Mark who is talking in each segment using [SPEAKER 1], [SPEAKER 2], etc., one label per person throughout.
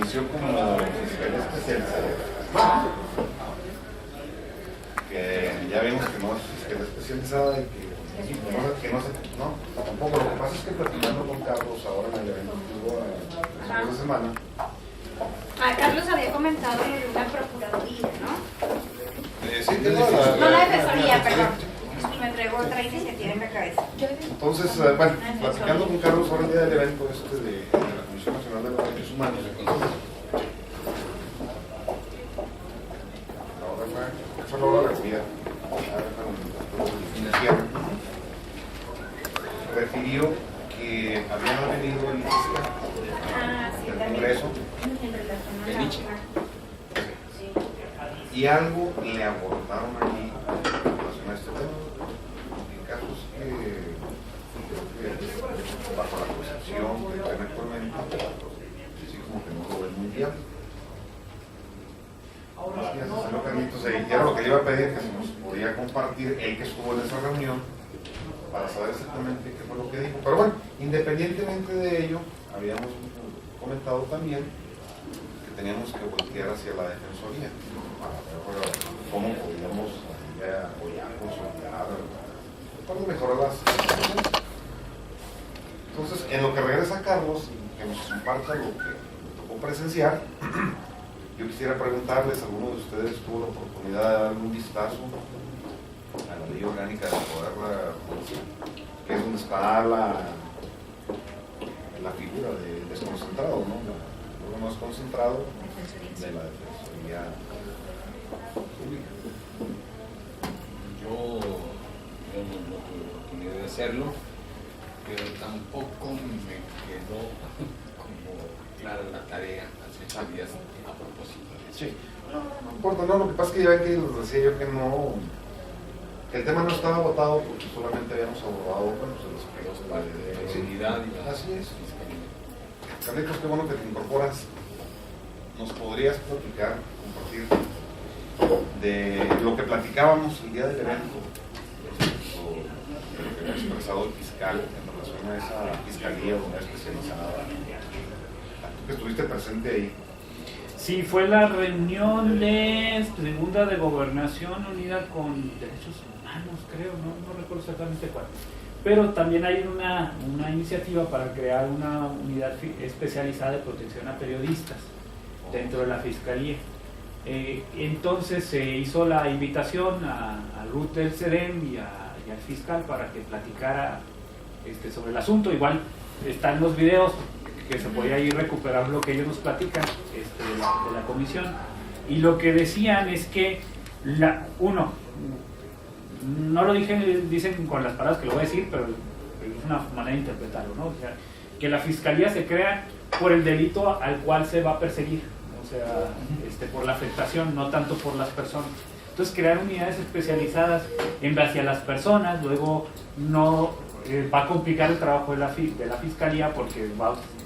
[SPEAKER 1] inició como fiscal especializado, que ya vimos que no es fiscal especializada y que no, tampoco. Lo que pasa es que platicando con Carlos ahora en el evento que hubo la semana.
[SPEAKER 2] Carlos había comentado de una procuraduría, ¿no?
[SPEAKER 1] Sí,
[SPEAKER 2] no la defensoría, perdón. Y me traigo otra iniciativa en la cabeza.
[SPEAKER 1] Entonces, bueno, platicando con Carlos ahora el día del evento de la Comisión Nacional de los Derechos Humanos, eso no lo recibía. Refirió que había venido el fiscal del Congreso y algo le abordaron allí en relación a este tema. En casos que bajo la concepción que traen actualmente, así como que no lo ven muy viable. Y era lo que le iba a pedir, que se nos podía compartir él que estuvo en esa reunión para saber exactamente qué fue lo que dijo. Pero bueno, independientemente de ello, habíamos comentado también que teníamos que voltear hacia la defensoría para ver cómo podíamos apoyar, consolidar, para mejorar las cosas. Entonces, en lo que regresa Carlos, que nos comparta lo que nos tocó presenciar, yo quisiera preguntarles, ¿alguno de ustedes tuvo la oportunidad de dar un vistazo a la ley orgánica del Poder Judicial, que es donde está la figura del desconcentrado, ¿no? El órgano desconcentrado de la Defensoría Pública?
[SPEAKER 3] Yo no tuve la oportunidad de hacerlo, pero tampoco me quedó como clara la tarea hace 8 días a propósito de eso.
[SPEAKER 1] Sí, no importa, no, lo que pasa es que ya ven que les decía yo que no, que el tema no estaba votado porque solamente habíamos abordado los aspectos
[SPEAKER 3] de seguridad y la
[SPEAKER 1] así es. Carlitos, qué bueno que te incorporas. ¿Nos podrías platicar, compartir de lo que platicábamos el día del evento, o de lo que había expresado el fiscal en relación a esa fiscalía o unidad especializada? Tú que estuviste presente ahí.
[SPEAKER 4] Sí, fue la reunión de Segunda de Gobernación unida con Derechos Humanos, creo, no recuerdo exactamente cuál. Pero también hay una iniciativa para crear una unidad especializada de protección a periodistas dentro de la Fiscalía. Entonces se hizo la invitación a Ruth del CEDEM y al fiscal para que platicara sobre el asunto. Igual están los videos que se podía ir recuperar lo que ellos nos platican de la comisión. Y lo que decían es que, no lo dicen con las palabras que lo voy a decir, pero es una manera de interpretarlo, ¿no? O sea, que la fiscalía se crea por el delito al cual se va a perseguir, o sea, por la afectación, no tanto por las personas. Entonces, crear unidades especializadas en base a las personas, luego no va a complicar el trabajo de la fiscalía, porque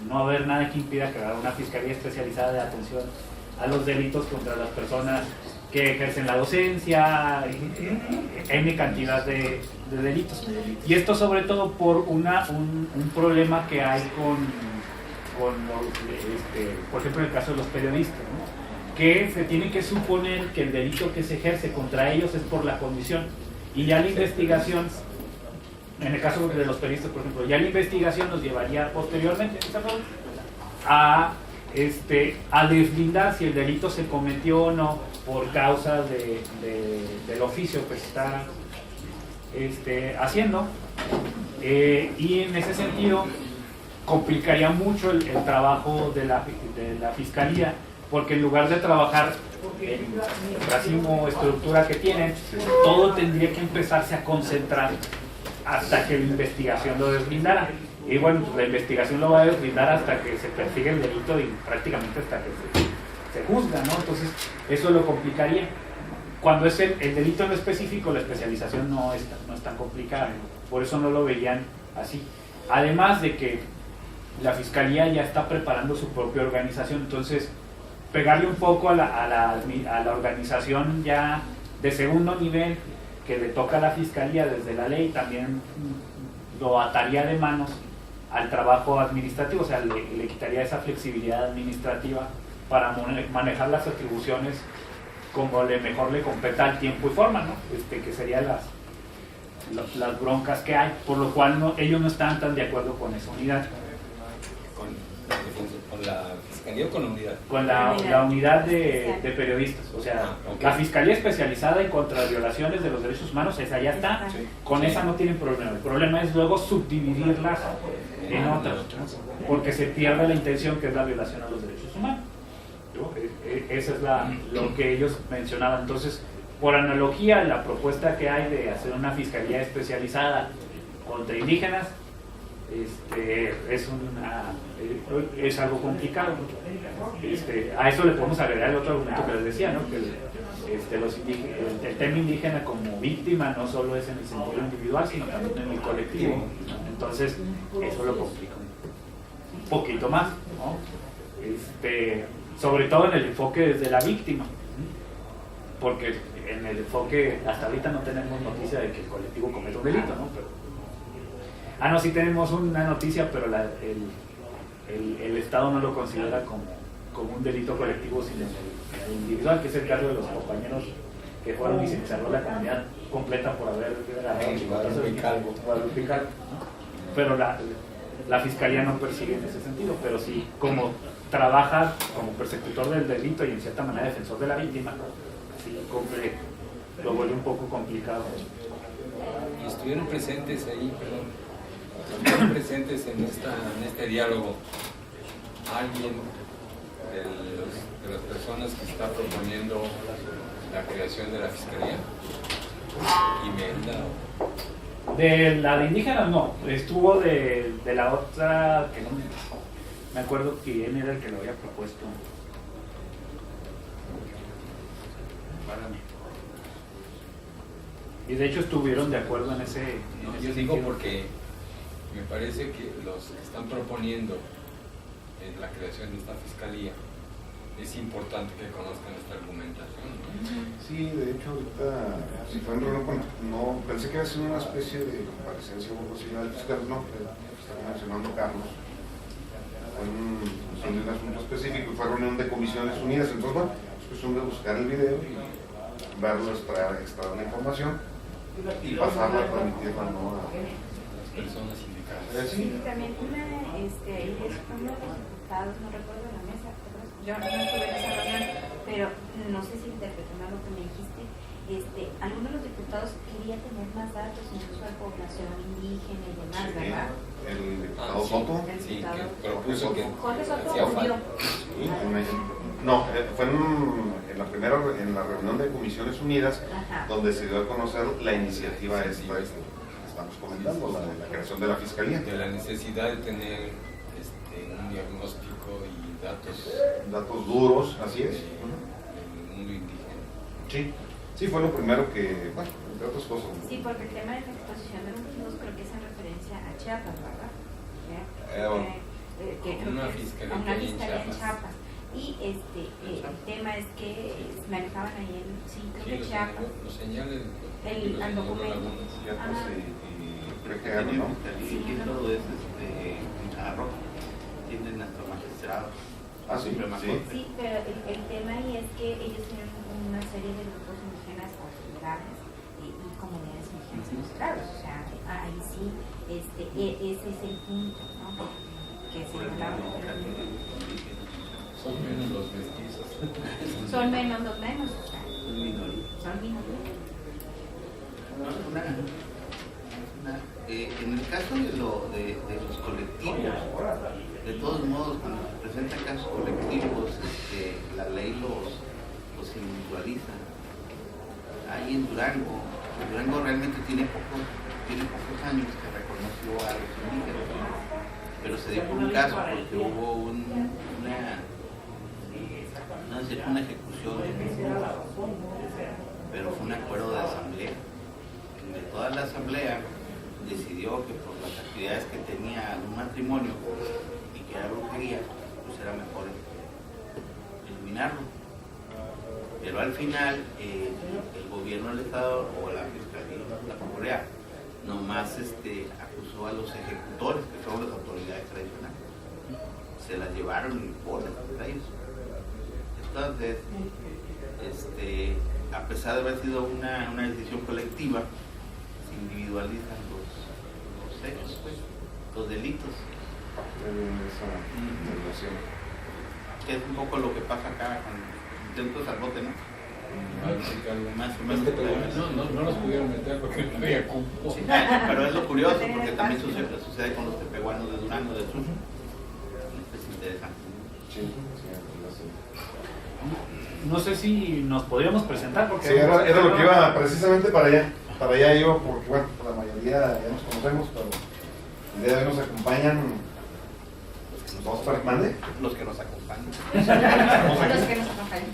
[SPEAKER 4] no va a haber nada que impida crear una fiscalía especializada de atención a los delitos contra las personas que ejercen la docencia, N cantidad de delitos. Y esto sobre todo por un problema que hay por ejemplo, en el caso de los periodistas, ¿no? Que se tiene que suponer que el delito que se ejerce contra ellos es por la condición. Y ya la investigación, en el caso de los periodistas, por ejemplo, ya la investigación nos llevaría posteriormente a deslindar si el delito se cometió o no por causa del oficio que se está haciendo, y en ese sentido complicaría mucho el trabajo de la fiscalía, porque en lugar de trabajar en el racimo estructura que tienen, todo tendría que empezarse a concentrar hasta que la investigación lo deslindara. Y bueno, pues la investigación lo va a deslindar hasta que se persigue el delito y prácticamente hasta que se juzga, ¿no? Entonces, eso lo complicaría. Cuando es el delito en lo específico, la especialización no es tan complicada, ¿no? Por eso no lo veían así. Además de que la Fiscalía ya está preparando su propia organización, entonces pegarle un poco a la organización ya de segundo nivel que le toca a la Fiscalía desde la ley, también lo ataría de manos al trabajo administrativo, o sea, le quitaría esa flexibilidad administrativa para manejar las atribuciones como mejor le competa al tiempo y forma, ¿no? Que serían las broncas que hay, por lo cual ellos no están tan de acuerdo con esa unidad.
[SPEAKER 3] ¿Con la fiscalía o con la unidad?
[SPEAKER 4] Con la unidad de periodistas, o sea,
[SPEAKER 3] okay.
[SPEAKER 4] La fiscalía especializada en contra violaciones de los derechos humanos, esa ya está,
[SPEAKER 3] sí.
[SPEAKER 4] Con esa no tienen problema. El problema es luego subdividirlas en otras, porque se pierde la intención que es la violación a los derechos humanos. Esa es lo que ellos mencionaban. Entonces, por analogía, la propuesta que hay de hacer una fiscalía especializada contra indígenas es algo complicado. A eso le podemos agregar el otro argumento que les decía, ¿no? Que el tema indígena como víctima no solo es en el sentido individual, sino también en el colectivo. Entonces, eso lo complica un poquito más, ¿no? Sobre todo en el enfoque desde la víctima, porque en el enfoque hasta ahorita no tenemos noticia de que el colectivo cometa un delito, ¿no? No, sí tenemos una noticia, pero el Estado no lo considera como un delito colectivo, sino el individual, que es el caso de los compañeros que fueron y se cerró la comunidad completa por haber Guadalupe Calvo, ¿no? Pero la Fiscalía no persigue en ese sentido, pero sí, como trabaja como persecutor del delito y en cierta manera defensor de la víctima, sí, lo vuelve un poco complicado.
[SPEAKER 3] Y estuvieron presentes ahí, estuvieron presentes en este diálogo alguien de las personas que está proponiendo la creación de la Fiscalía. Imelda.
[SPEAKER 4] De la de indígenas no, estuvo de la otra que no me acuerdo quién era el que lo había propuesto. Y de hecho estuvieron de acuerdo en ese.
[SPEAKER 3] Yo digo porque me parece que los que están proponiendo la creación de esta fiscalía es importante que conozcan esta argumentación, ¿no?
[SPEAKER 1] Sí, de hecho ahorita si fue en reunión, no pensé que iba a ser una especie de comparecencia o algo así del fiscal, no, está mencionando Carlos. Fue un asunto específico y fue reunión de comisiones unidas, entonces bueno, es cuestión de buscar el video y verlo, extraer la información y pasarla, transmitirla, ¿no? A
[SPEAKER 3] Las personas indicadas.
[SPEAKER 2] Sí, también uno de los diputados, no recuerdo la mesa, yo no estuve en esa reunión, pero no sé si interpreté mal lo que me dijiste. Algunos de los diputados querían tener más datos, incluso de población indígena y demás, ¿verdad?
[SPEAKER 1] El diputado Soto.
[SPEAKER 3] Sí, que propuso que
[SPEAKER 2] Jorge Soto
[SPEAKER 3] hacía
[SPEAKER 2] murió.
[SPEAKER 1] No, fue en la reunión de Comisiones Unidas. Ajá. Donde se dio a conocer la iniciativa esta que estamos comentando, la de la creación de la Fiscalía.
[SPEAKER 3] De la necesidad de tener un diagnóstico y
[SPEAKER 1] datos duros, así es.
[SPEAKER 3] Del mundo indígena.
[SPEAKER 1] Sí, fue lo primero que, bueno, entre otras cosas.
[SPEAKER 2] Sí, porque el tema de la exposición de los libros creo que es en referencia a Chiapas, ¿verdad?
[SPEAKER 3] Una fiscalía
[SPEAKER 2] en Chiapas. Y el tema es que manejaban ahí creo que Chiapas.
[SPEAKER 3] Los señales
[SPEAKER 2] al documento.
[SPEAKER 1] Chiapas y creo que algo, ¿no?
[SPEAKER 5] Y todo es Quintana Roo. Tienen hasta magistrados.
[SPEAKER 1] Sí.
[SPEAKER 2] Sí, pero el tema ahí es que ellos tienen una serie de grupos indígenas considerables y comunidades indígenas considerables. O sea, ahí sí, ese es el punto, ¿no? Que se hablaba.
[SPEAKER 3] Son menos los mestizos.
[SPEAKER 2] Son menos los menos. Son minorías.
[SPEAKER 5] En el caso de los colectivos, de todos modos, cuando se presentan casos colectivos, la ley los individualiza. Ahí en Durango realmente tiene pocos años que reconoció a los indígenas, pero se dio por un caso porque hubo una ejecución, pero fue un acuerdo de asamblea. De toda la asamblea decidió que por las actividades que tenía un matrimonio y que era brujería, pues era mejor eliminarlo. Pero al final el gobierno del estado o la fiscalía, la Procuraduría, nomás acusó a los ejecutores, que son las autoridades tradicionales. Se las llevaron y por contra ellos. Entonces, a pesar de haber sido una decisión colectiva, se individualizan los hechos, pues, los delitos.
[SPEAKER 1] Esa relación.
[SPEAKER 5] Que es un poco lo que pasa acá con intentos al bote, ¿no? Más o menos.
[SPEAKER 3] No los pudieron meter porque no había cupo.
[SPEAKER 5] Sí, pero es lo curioso porque también sucede con los tepehuanos de Durango del Sur. Es interesante.
[SPEAKER 1] Sí,
[SPEAKER 4] No sé si nos podríamos presentar porque...
[SPEAKER 1] sí, era lo que iba precisamente para allá iba, porque bueno, la mayoría ya nos conocemos, pero el día de hoy nos acompañan Oscar Hernández.
[SPEAKER 5] Los que nos acompañan.
[SPEAKER 2] Los que nos acompañan.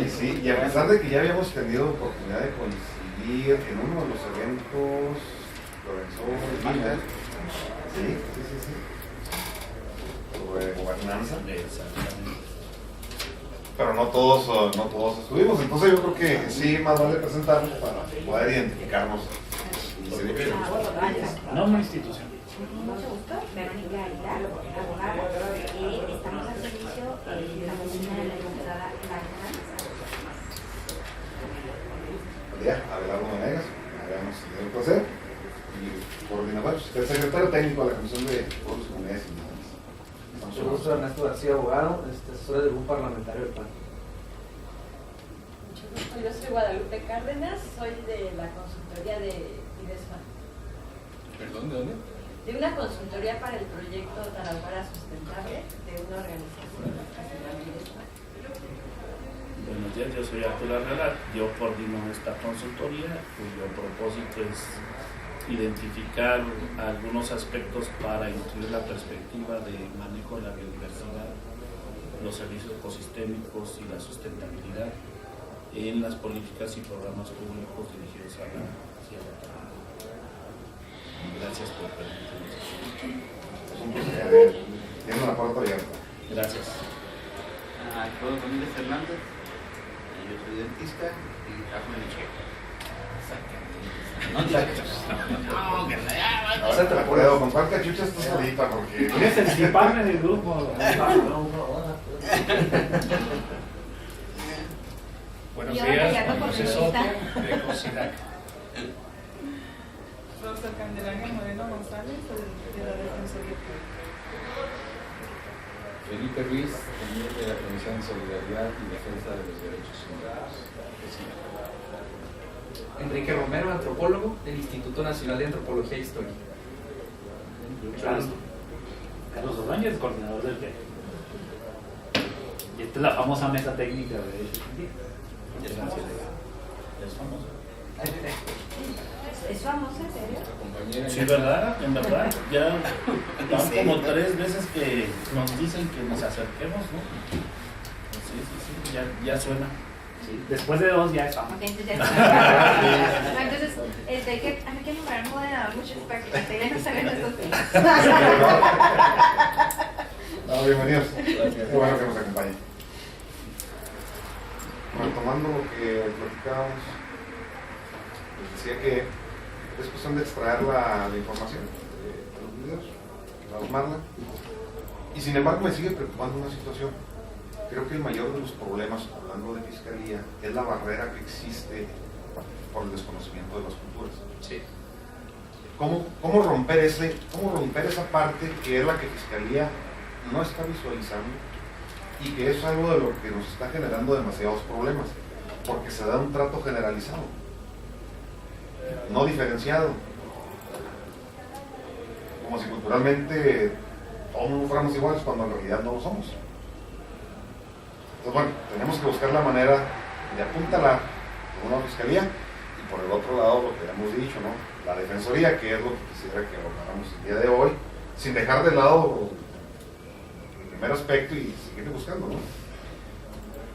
[SPEAKER 1] Sí, y a pesar de que ya habíamos tenido oportunidad de coincidir en uno de los eventos que organizó Miguel, sí, sobre gobernanza, pero no todos estuvimos, entonces yo creo que sí, más vale presentarnos para poder identificarnos.
[SPEAKER 4] Nombre institución.
[SPEAKER 2] Mucho gusto, Verónica Aguilar, abogada. Estamos al servicio de la oficina de la licenciada
[SPEAKER 1] Abelardo Venegas, habíamos tenido el placer, y coordinador, el secretario técnico de la Comisión de Pueblos y Comunidades Indígenas.
[SPEAKER 6] Mucho gusto, Ernesto García, abogado, asesor del grupo parlamentario del PAN.
[SPEAKER 7] Mucho gusto, yo soy Guadalupe Cárdenas, soy de la consultoría de IDESMA.
[SPEAKER 3] ¿Perdón, de dónde?
[SPEAKER 7] De una consultoría para el proyecto Tarahumara Sustentable de una organización que se llama IDESMA.
[SPEAKER 8] Buenos días, yo soy Arturo Herrera, yo coordino esta consultoría cuyo propósito es identificar algunos aspectos para incluir la perspectiva de manejo de la biodiversidad, los servicios ecosistémicos y la sustentabilidad en las políticas y programas públicos dirigidos a la Sierra Tarahumara. Gracias por permitirnos.
[SPEAKER 1] Tiene una puerta abierta.
[SPEAKER 8] Gracias.
[SPEAKER 5] Alfredo Ramírez Hernández, yo soy dentista y trabajo en el Che.
[SPEAKER 1] Ahora te la puedo comprar cachuchas tú solita porque...
[SPEAKER 4] ¿Quieres anticiparme del grupo?
[SPEAKER 8] Buenos
[SPEAKER 2] Yo
[SPEAKER 8] días,
[SPEAKER 2] apoyando
[SPEAKER 8] Juan
[SPEAKER 2] por
[SPEAKER 8] José
[SPEAKER 2] mi
[SPEAKER 8] Soto,
[SPEAKER 2] lista.
[SPEAKER 8] de COSIDAC.
[SPEAKER 9] Rosa Candelaria Moreno González, de la Defensoría Pública.
[SPEAKER 3] Felipe Ruiz, también de la Comisión de Solidaridad y Defensa de los Derechos Humanos.
[SPEAKER 6] Enrique Romero, antropólogo del Instituto Nacional de Antropología e Historia.
[SPEAKER 4] Carlos Ordóñez, coordinador del TEC. Y esta es la famosa mesa técnica de
[SPEAKER 8] Es famoso.
[SPEAKER 2] ¿Es famosa, en serio?
[SPEAKER 3] Nuestra compañera.
[SPEAKER 8] Sí, ¿verdad? En verdad, ya van como 3 veces que nos dicen que nos acerquemos, ¿no? Sí, ya suena.
[SPEAKER 4] Después de 2 ya estamos.
[SPEAKER 2] Ok, entonces ya entonces, hay que nombrar un moderador mucho para que ustedes no se ven estos temas.
[SPEAKER 1] No, bienvenidos. Qué bueno que nos acompañen. Retomando lo que platicábamos, les decía que es cuestión de extraer la información de los videos, plasmarla. Y sin embargo me sigue preocupando una situación. Creo que el mayor de los problemas, hablando de fiscalía, es la barrera que existe por el desconocimiento de las culturas.
[SPEAKER 8] Sí.
[SPEAKER 1] ¿Cómo romper esa parte que es la que fiscalía no está visualizando y que es algo de lo que nos está generando demasiados problemas? Porque se da un trato generalizado, no diferenciado, como si culturalmente todos fuéramos iguales cuando en realidad no lo somos. Entonces, bueno, tenemos que buscar la manera de apuntalar por una fiscalía y por el otro lado lo que hemos dicho, ¿no? La defensoría, que es lo que quisiera que abordáramos el día de hoy, sin dejar de lado el primer aspecto y seguir buscando, ¿no?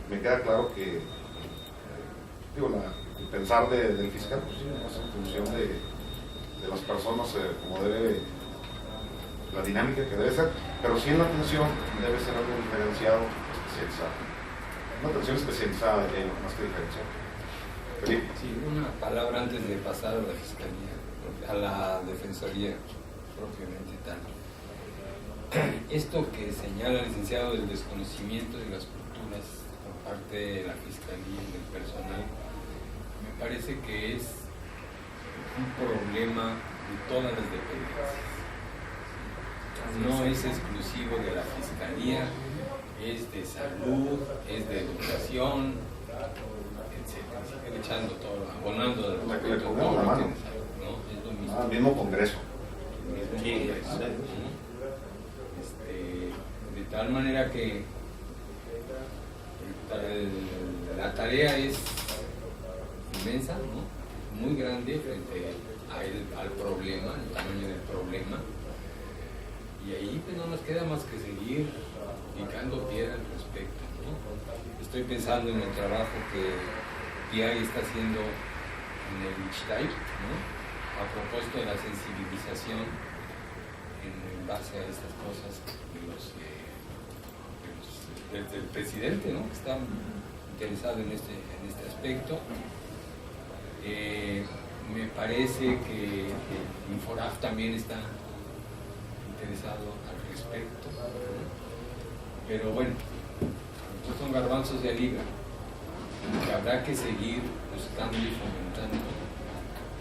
[SPEAKER 1] Me queda claro que el pensar del fiscal pues, sí, no es en función de las personas como debe, la dinámica que debe ser, pero sí en la atención debe ser algo diferenciado, especializado. Una atención especializada más que diferenciada. Felipe.
[SPEAKER 3] Sí, una palabra antes de pasar a la fiscalía, a la defensoría propiamente tal. Esto que señala el licenciado del desconocimiento de las culturas, parte de la Fiscalía y del personal, me parece que es un problema de todas las dependencias. No es exclusivo de la Fiscalía, es de salud, es de educación, etcétera. Siguen echando todo, abonando de
[SPEAKER 1] La que le pongamos la mano.
[SPEAKER 3] ¿no? Es lo mismo.
[SPEAKER 1] Al mismo Congreso.
[SPEAKER 3] El mismo
[SPEAKER 5] Sí,
[SPEAKER 3] Congreso,
[SPEAKER 5] exacto.
[SPEAKER 3] ¿no? De tal manera que la tarea es inmensa, ¿no? Muy grande frente al problema, el tamaño del problema. Y ahí pues no nos queda más que seguir picando piedra al respecto, ¿no? Estoy pensando en el trabajo que PIAI está haciendo en el ICHTAI, ¿no? A propósito de la sensibilización en base a estas cosas del presidente, ¿no? Que está interesado en este aspecto. Me parece que Inforaf también está interesado al respecto, ¿no? Pero bueno, estos son garbanzos de liga que habrá que seguir buscando y fomentando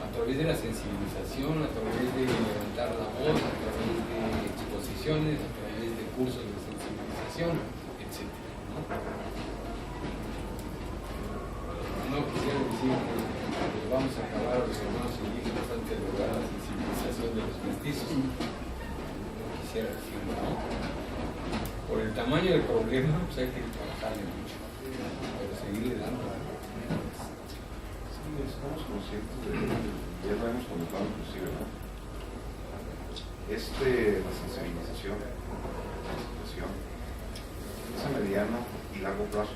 [SPEAKER 3] a través de la sensibilización, a través de levantar la voz, a través de exposiciones, a través de cursos de sensibilización, etc., ¿no? No quisiera decir que vamos a acabar los hermanos indígenas antes de lograr la sensibilización de los mestizos. Quisiera decirlo, ¿no? Por el tamaño del problema, pues hay que trabajarle mucho, pero seguirle dando.
[SPEAKER 1] Sí, estamos conscientes de ya lo hemos comentado inclusive, ¿no? La sensibilización, la situación, es a mediano y largo plazo.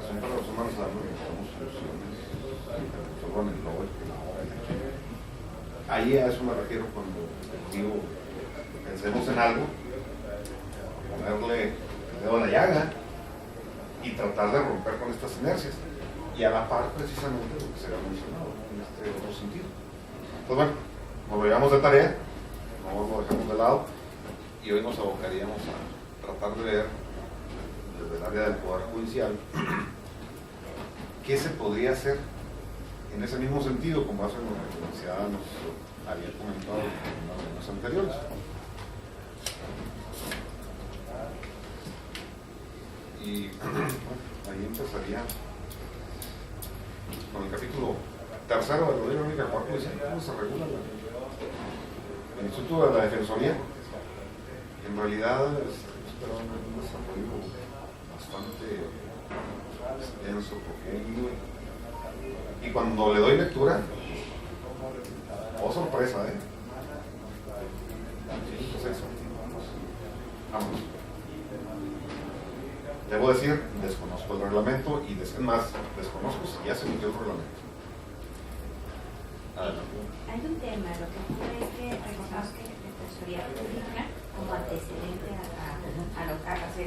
[SPEAKER 1] Son para los humanos dando buscamos soluciones, solo en el hoy, en la hora, en la aquí. Ahí a eso me refiero cuando digo, pensemos en algo, ponerle el dedo a la llaga y tratar de romper con estas inercias. Y a la par, precisamente, lo que se ha mencionado en este otro sentido. Pues bueno, nos lo llevamos de tarea, no lo dejamos de lado y hoy nos abocaríamos a tratar de ver desde el área del Poder Judicial qué se podría hacer en ese mismo sentido, como hace lo que la universidad nos había comentado en los años anteriores. Y bueno, ahí empezaría con el capítulo tercero de la Ley Orgánica del Poder Judicial, cómo se regula el Instituto de la Defensoría. En realidad esperaba un desarrollo bastante extenso, profundo, y cuando le doy lectura, oh sorpresa, vamos. Debo decir, desconozco el reglamento y más, desconozco si ya se emitió el reglamento.
[SPEAKER 2] Hay un tema, lo que ocurre es que recordamos que la Defensoría Pública, como antecedente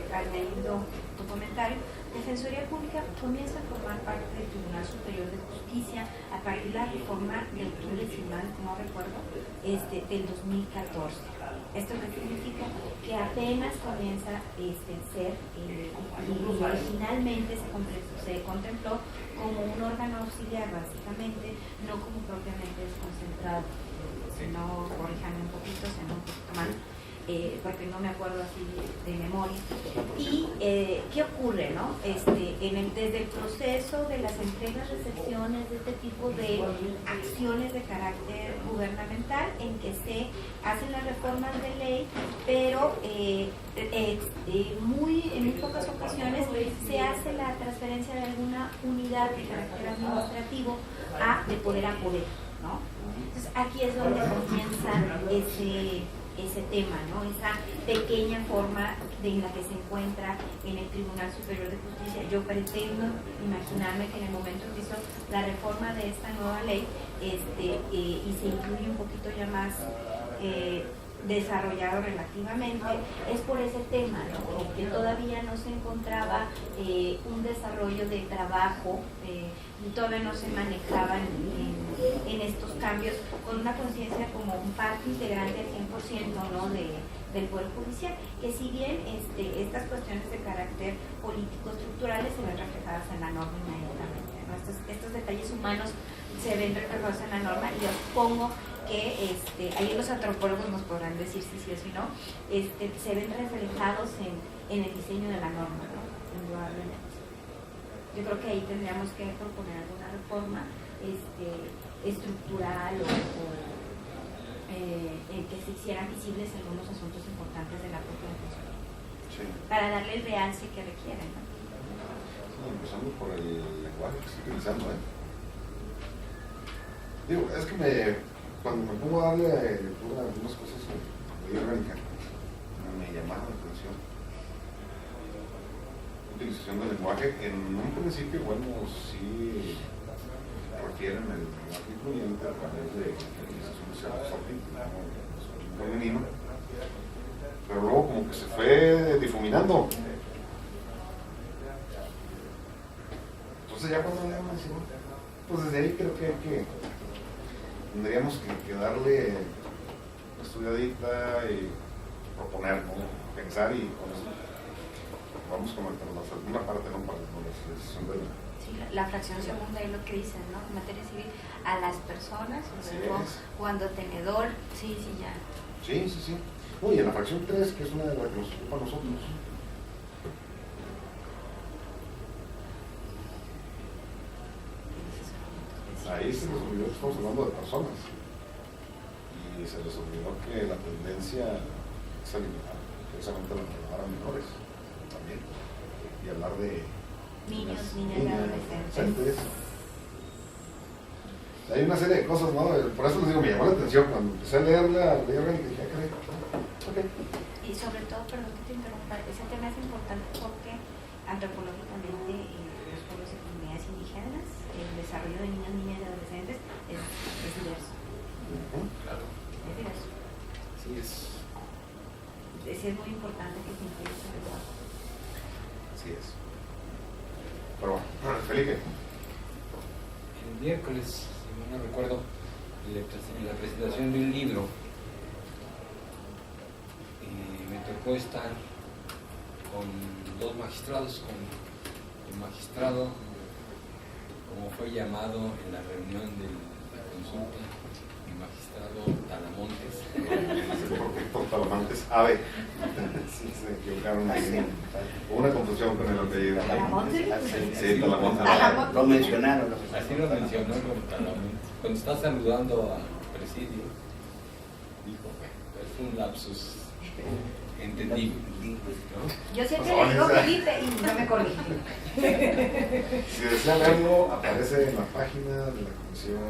[SPEAKER 2] al leído tu comentario, Defensoría Pública comienza a formar parte del Tribunal Superior de Justicia a partir de la reforma de octubre, si mal no recuerdo, del 2014. ¿Esto qué significa? Que apenas comienza a ser, y originalmente se contempló como un órgano auxiliar, básicamente, no como propiamente desconcentrado. Si no, corríjanme un poquito, sino un poquito más, porque no me acuerdo así de memoria. Y ¿qué ocurre, no? Desde el proceso de las entregas, recepciones, de este tipo de acciones de carácter gubernamental, en que se hacen las reformas de ley, pero en muy pocas ocasiones se hace la transferencia de alguna unidad de carácter administrativo de poder a poder, ¿no? Entonces aquí es donde comienza ese tema, ¿no? Esa pequeña forma en la que se encuentra en el Tribunal Superior de Justicia. Yo pretendo imaginarme que en el momento que hizo la reforma de esta nueva ley y se incluye un poquito ya más desarrollado relativamente, es por ese tema, ¿no? Que todavía no se encontraba un desarrollo de trabajo, todavía no se manejaba en estos cambios con una conciencia como un parte integrante al 100%, ¿no? de del Poder Judicial, que si bien estas cuestiones de carácter político estructurales se ven reflejadas en la norma inmediatamente, ¿no? Estos detalles humanos se ven reflejados en la norma, y yo supongo que ahí los antropólogos nos podrán decir si sí o si no, se ven reflejados en el diseño de la norma, ¿no? Indudablemente. Yo creo que ahí tendríamos que proponer alguna reforma estructural o en que se hicieran visibles algunos asuntos importantes de la propia defensoría,
[SPEAKER 1] Sí.
[SPEAKER 2] para darle el realce que requieren, ¿no?
[SPEAKER 1] Sí, empezando por el lenguaje que estoy utilizando, Digo, es que cuando me pongo a darle lectura a algunas cosas de ley orgánica, me llamaron la atención. Utilización del lenguaje, en un principio, bueno, sí refieren el lenguaje incluyente a través de utilización de ciertos artículos, ¿no? Femenino, pero luego como que se fue difuminando. Entonces ya cuando le decir, pues desde ahí creo que tendríamos que darle una estudiadita y proponer, ¿no? Pensar, y con eso vamos con la segunda parte, ¿no? Para la decisión de
[SPEAKER 2] Sí, la fracción segunda es lo que dicen, ¿no? En materia civil, a las personas, luego, cuando tenedor, sí, ya.
[SPEAKER 1] Sí. Uy, en la fracción 3, que es una de las que nos ocupa a nosotros. Ahí se les olvidó que estamos hablando de personas. Y se les olvidó que la tendencia es eliminar precisamente la trabajar a menores también. Y hablar de
[SPEAKER 2] niños y adolescentes.
[SPEAKER 1] Hay una serie de cosas, ¿no? Por eso les digo, me llamó la atención cuando empecé a leer la ley orgánica y dije, caray, okay.
[SPEAKER 2] Y sobre todo, perdón que te interrumpa, ese tema es importante porque antropológicamente los pueblos y comunidades indígenas, el desarrollo de niños, niñas y adolescentes es diverso.
[SPEAKER 3] Claro.
[SPEAKER 2] Es diverso.
[SPEAKER 3] Sí, es.
[SPEAKER 2] Es muy importante que se incluya ese lenguaje.
[SPEAKER 1] Así es. Pero bueno, Felipe.
[SPEAKER 3] El miércoles, si mal no recuerdo, en la presentación de un libro, me tocó estar con dos magistrados, con el magistrado, como fue llamado en la reunión de la consulta, el magistrado Talamontes.
[SPEAKER 1] Por Talamontes, ave. Sí, se equivocaron ahí. Hubo una confusión con el apellido.
[SPEAKER 2] ¿Talamontes?
[SPEAKER 1] Sí, Talamontes.
[SPEAKER 5] Lo mencionaron.
[SPEAKER 3] Así lo mencionó como Talamontes. Cuando está saludando al presidio, dijo, es un lapsus entendible, ¿no?
[SPEAKER 2] Yo siempre le digo Felipe y no me corrige.
[SPEAKER 1] Si desean verlo, aparece en la página de la Comisión de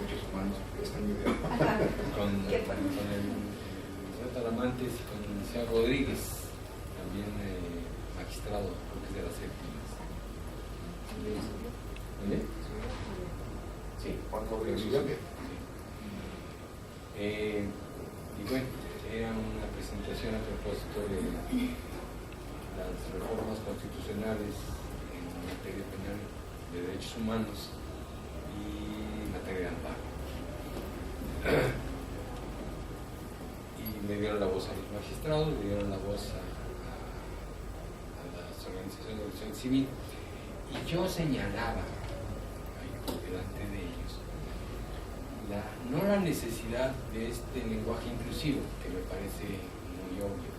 [SPEAKER 1] Derechos Humanos, que está en video.
[SPEAKER 3] Con el licenciado Talamontes y con el licenciado Rodríguez, también magistrado, porque es de las séptimas. Sí,
[SPEAKER 1] Juan Rodríguez.
[SPEAKER 3] Y bueno, era una presentación a propósito de las reformas constitucionales en materia penal, de derechos humanos y materia de amparo. Y me dieron la voz a los magistrados, me dieron la voz a las organizaciones de organización civil, y yo señalaba ahí delante de ellos no la necesidad de este lenguaje inclusivo, que me parece muy obvio,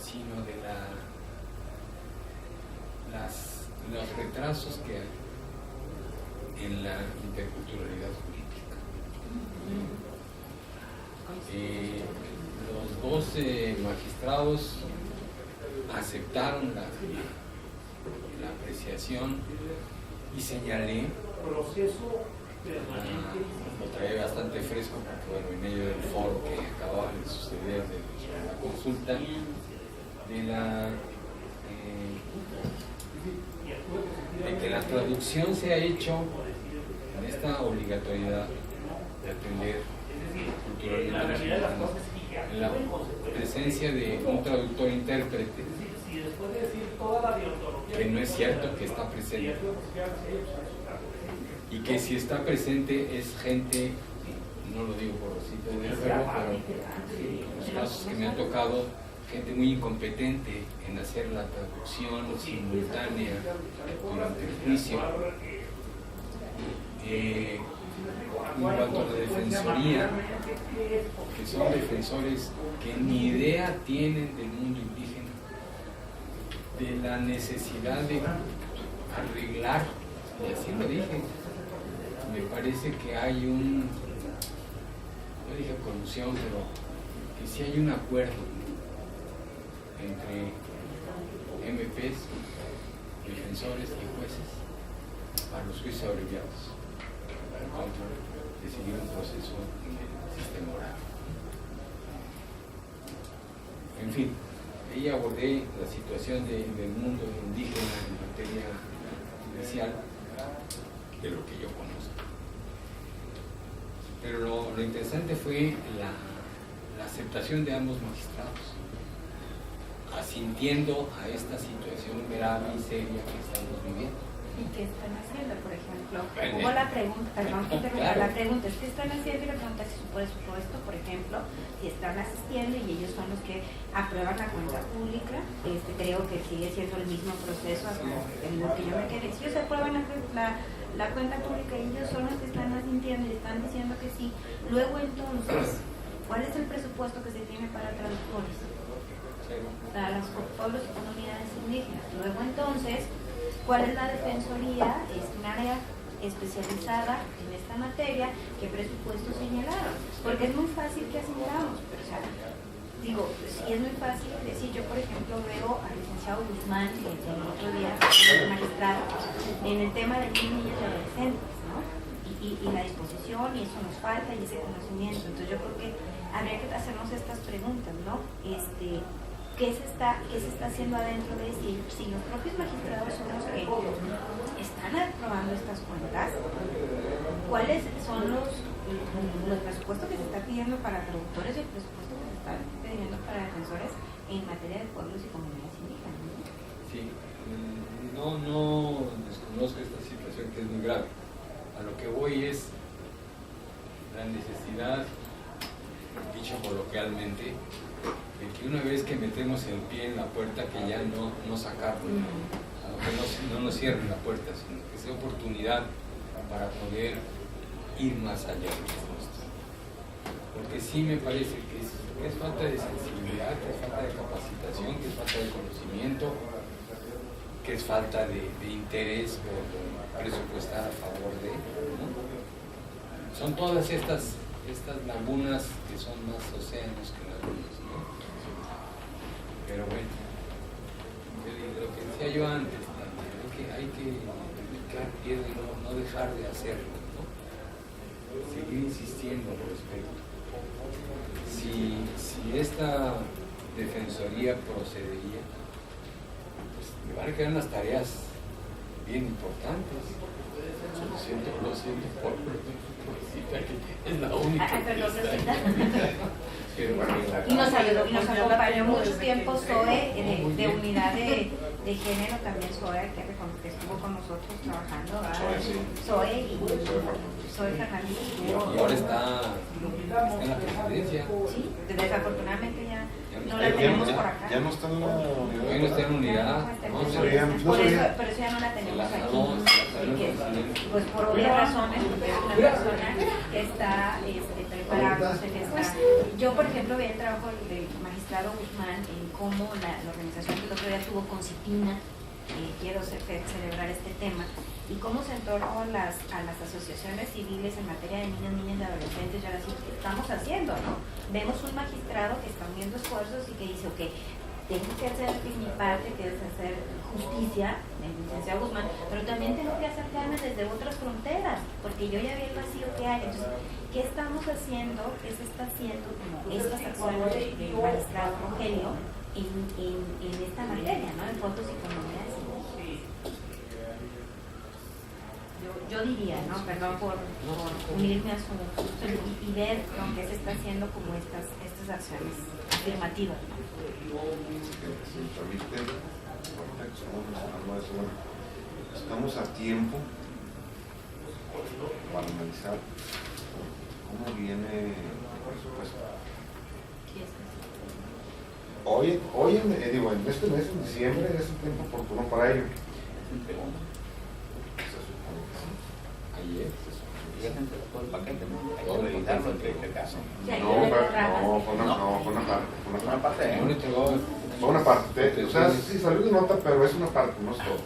[SPEAKER 3] sino de los retrasos que hay en la interculturalidad jurídica. Los 12 magistrados aceptaron la apreciación y señalé, lo traía bastante fresco porque bueno, en medio del foro que acababa de suceder de la consulta, de que la traducción se ha hecho en esta obligatoriedad de atender culturalmente en la presencia de un traductor intérprete, que no es cierto que está presente, y que si está presente es gente no lo digo por Rosita de Ferro, pero en los casos que me han tocado, gente muy incompetente en hacer la traducción simultánea durante el juicio. En cuanto a la defensoría, que son defensores que ni idea tienen del mundo indígena, de la necesidad de arreglar, y así lo dije, me parece que hay no dije colusión, pero que sí hay un acuerdo entre MPs, defensores y jueces para los juicios abreviados, en contra de seguir un proceso de sistema oral. En fin, ahí abordé la situación del mundo indígena en materia judicial, de lo que yo conozco. Pero lo interesante fue la aceptación de ambos magistrados, asintiendo a esta situación grave y seria que estamos viviendo.
[SPEAKER 2] ¿Y qué están haciendo, por ejemplo? Hubo la pregunta, perdón que interrumpa, la pregunta es ¿qué están haciendo? Y la pregunta es si supone su puesto, por ejemplo, si están asistiendo y ellos son los que aprueban la cuenta pública. Creo que sigue siendo el mismo proceso en lo que yo me quedé. Si ellos aprueban la cuenta pública y ellos son los que están asintiendo y están diciendo que sí, luego entonces, ¿cuál es el presupuesto que se tiene para traductores? Para los pueblos y comunidades indígenas. Luego entonces, ¿cuál es la defensoría? Es un área especializada en esta materia. ¿Qué presupuesto señalaron? Porque es muy fácil que asintamos, pero o sea, digo, sí es muy fácil decir, yo por ejemplo veo al licenciado Guzmán, el otro día, el magistrado, en el tema de niños y adolescentes, ¿no? Y la disposición, y eso nos falta, y ese conocimiento. Entonces yo creo que habría que hacernos estas preguntas, ¿no? ¿Qué se está haciendo adentro de si los propios magistrados son los que están aprobando estas cuentas? ¿Cuáles son los presupuestos que se está pidiendo para traductores y el presupuesto que se está pidiendo para defensores en materia de pueblos y comunidades indígenas?
[SPEAKER 3] Sí, no desconozco esta situación que es muy grave. A lo que voy es la necesidad, dicho coloquialmente, de que una vez que metemos el pie en la puerta, que ya no sacarlo, que no nos cierren la puerta, sino que sea oportunidad para poder ir más allá de esto. Porque sí me parece que es falta de sensibilidad, que es falta de capacitación, que es falta de conocimiento, que es falta de interés por presupuestar a favor de, ¿no? Son todas estas lagunas que son más océanos que lagunas, ¿no? Pero bueno, lo que decía yo antes también, hay que picar piedra y no dejar de hacerlo, ¿no? Seguir insistiendo al respecto. Si esta defensoría procedería, pues me van a quedar unas tareas bien importantes. Lo siento por Rosita, que es la única.
[SPEAKER 2] Perdón, Rosita. Y nos acompañó mucho tiempo Zoe de unidad de género, también Zoe, que estuvo con nosotros trabajando. Zoe Fernández.
[SPEAKER 3] Y ahora está en la presidencia.
[SPEAKER 2] Sí, desafortunadamente ya no la tenemos por acá.
[SPEAKER 1] Ya no está en la unidad.
[SPEAKER 3] Hoy no está en unidad.
[SPEAKER 2] Por eso ya no la tenemos aquí. Pues por obvias razones, porque es una persona que está preparándose, que está. Yo, por ejemplo, vi el trabajo del magistrado Guzmán en cómo la organización que el otro día tuvo con Cipina, quiero celebrar este tema, y cómo se entornó a las asociaciones civiles en materia de niños, niñas y adolescentes, y ahora sí, ¿qué estamos haciendo, no? Vemos un magistrado que está uniendo esfuerzos y que dice, ok, tengo que hacer mi parte, que es hacer justicia, el licenciado Guzmán, pero también tengo que acercarme desde otras fronteras, porque yo ya vi el vacío que hay. Entonces, ¿qué estamos haciendo? ¿Qué se está haciendo como estas acciones del magistrado Rogelio en esta materia, ¿no? En pueblos y comunidades indígenas? Yo diría, ¿no? Perdón por unirme a su y ver ¿no? qué se está haciendo como estas acciones afirmativas, ¿no?
[SPEAKER 1] Si me permite, ahorita que estamos mencionando eso, bueno, estamos a tiempo para analizar cómo viene el presupuesto. Hoy en este mes, en diciembre, es el tiempo oportuno para ello.
[SPEAKER 5] Ayer ya se entregó todo el paquete, ¿no? Hay que revisarlo, hay que checarlo.
[SPEAKER 1] Fue una parte.
[SPEAKER 5] ¿eh?
[SPEAKER 1] Fue una parte. O sea, sí salió de nota, pero es una parte, no es todo.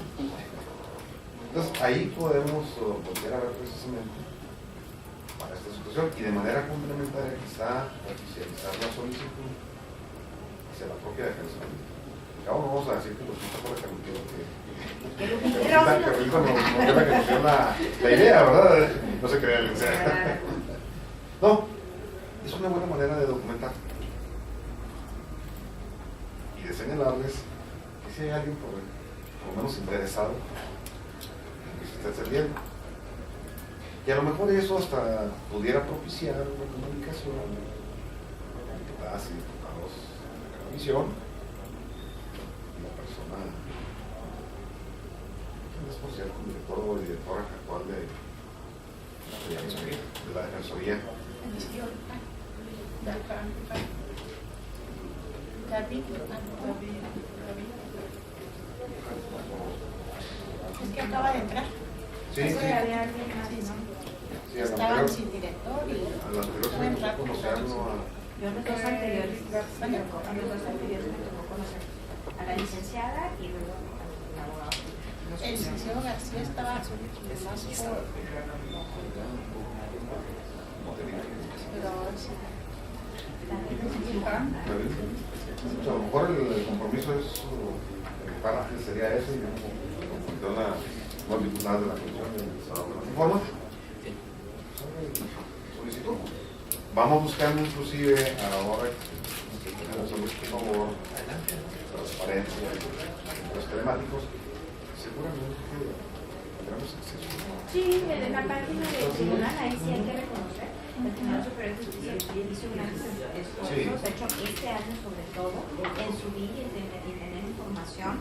[SPEAKER 1] Entonces ahí podemos volver a ver precisamente para esta situación y de manera complementaria quizá oficializar la solicitud hacia la propia defensa. Acabo no vamos a decir que lo quita por el camino que Rico nos dio que nos dio la idea, ¿verdad? No se crea el sea. No, es una buena manera de documentar y de señalarles que si hay alguien por lo menos interesado en que se esté atendiendo. Y a lo mejor eso hasta pudiera propiciar una comunicación con diputadas y diputados de la comisión y la persona, ¿quién es por cierto? El director o directora actual de la Defensoría.
[SPEAKER 10] Es que acaba de entrar.
[SPEAKER 1] Sí,
[SPEAKER 2] Eso
[SPEAKER 1] sí.
[SPEAKER 2] había alguien más, ¿no?
[SPEAKER 1] Sí, a la
[SPEAKER 10] Estaban
[SPEAKER 1] anterior,
[SPEAKER 10] sin director y
[SPEAKER 1] a la anterior se me tocó conocerlo
[SPEAKER 2] Yo a los dos anteriores, me tocó conocer a la licenciada y luego al abogado.
[SPEAKER 10] el licenciado García estaba más por... Pero ahora sí.
[SPEAKER 1] a lo mejor el compromiso es de mi parte sería ese y con la diputada de la comisión de informa solicitud. Vamos buscando inclusive ahora que tenemos por favor transparencia los telemáticos, seguramente tendremos acceso.
[SPEAKER 2] Sí, en la página del tribunal ahí sí hay que reconocer. El Tribunal Superior de Justicia hizo grandes esfuerzos, de hecho este año sobre todo, en subir y en tener información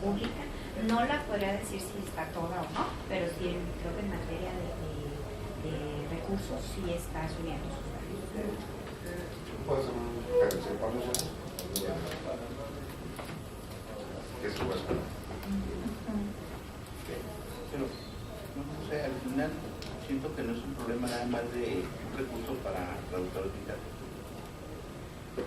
[SPEAKER 2] pública. No la podría decir si está toda o no, pero sí creo que en materia de recursos sí está subiendo sus datos.
[SPEAKER 1] Puede ser un carencia para nosotros. ¿Qué se puede esperar?
[SPEAKER 5] Pero, no sé, al final siento que no es un problema nada más de un recurso para traductores digitales.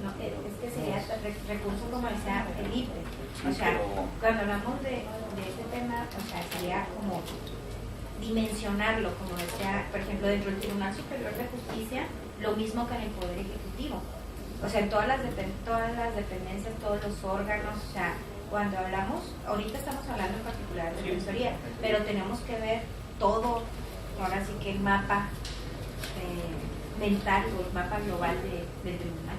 [SPEAKER 2] No, es que sería recurso como decía libre. O sea, cuando hablamos de este tema, o sea, sería como dimensionarlo, como decía, por ejemplo, dentro del Tribunal Superior de Justicia, lo mismo que en el Poder Ejecutivo. O sea, en todas las dependencias, todos los órganos, o sea, cuando hablamos, ahorita estamos hablando en particular de defensoría, pero tenemos que ver todo, ahora sí que el mapa mental o el mapa global del tribunal.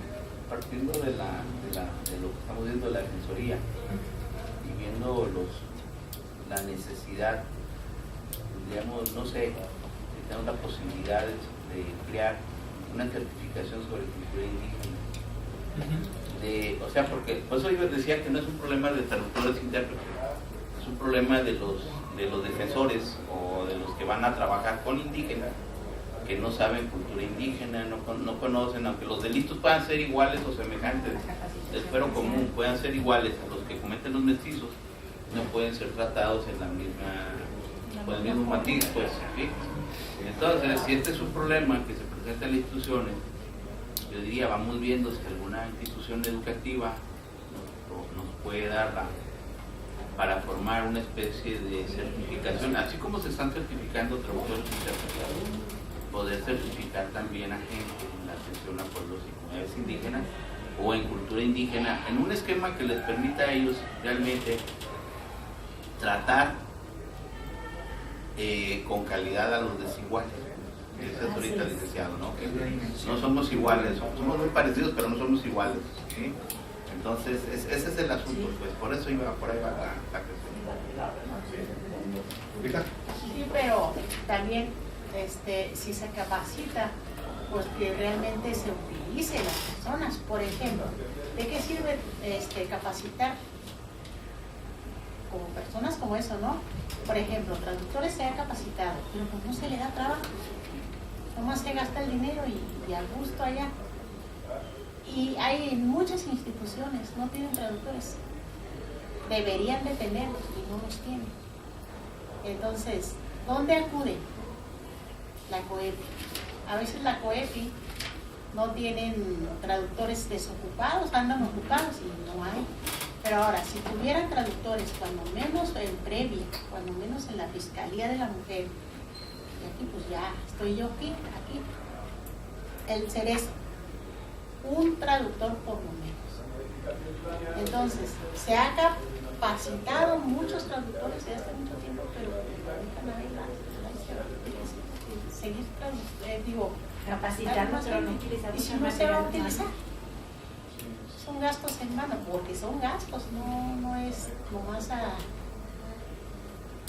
[SPEAKER 5] Partiendo de lo que estamos viendo de la defensoría y viendo la necesidad, digamos, no sé, tenemos la posibilidad de crear una certificación sobre cultura indígena. O sea, porque por eso yo decía que no es un problema de traductores intérpretes, es un problema de los defensores o de los que van a trabajar con indígenas, que no saben cultura indígena, no conocen, aunque los delitos puedan ser iguales o semejantes, el fuero común puedan ser iguales a los que cometen los mestizos, no pueden ser tratados en la misma, con el mismo matiz, pues, ¿sí? Entonces, si este es un problema que se presenta en las instituciones, yo diría, vamos viendo si alguna institución educativa nos puede dar para formar una especie de certificación, así como se están certificando traductores intérpretes, poder certificar también a gente en la atención a pueblos y comunidades indígenas o en cultura indígena, en un esquema que les permita a ellos realmente tratar con calidad a los desiguales. Ese es ahorita el licenciado, ¿no? Que no somos iguales, somos muy parecidos, pero no somos iguales, ¿sí? Entonces, ese es el asunto, pues por eso por ahí va la cuestión.
[SPEAKER 10] Sí, pero también si se capacita, pues que realmente se utilice las personas. Por ejemplo, ¿de qué sirve capacitar como personas como eso, no? Por ejemplo, traductores se han capacitado, pero pues no se le da trabajo. nomás se gasta el dinero y a gusto allá. Y hay muchas instituciones, no tienen traductores. Deberían de tener y no los tienen. Entonces, ¿dónde acuden? La COEPI. A veces la COEPI no tienen traductores desocupados, andan ocupados y no hay. Pero ahora, si tuvieran traductores, cuando menos en Previa, cuando menos en la Fiscalía de la Mujer, y aquí pues ya estoy yo aquí, el Cerezo, un traductor por lo menos. Entonces, se ha capacitado muchos traductores desde hace mucho tiempo, pero nunca nadie seguir
[SPEAKER 2] capacitando, pero no utilizar.
[SPEAKER 10] ¿Y si no se va a utilizar? Son gastos en mano, porque son gastos, no es nomás a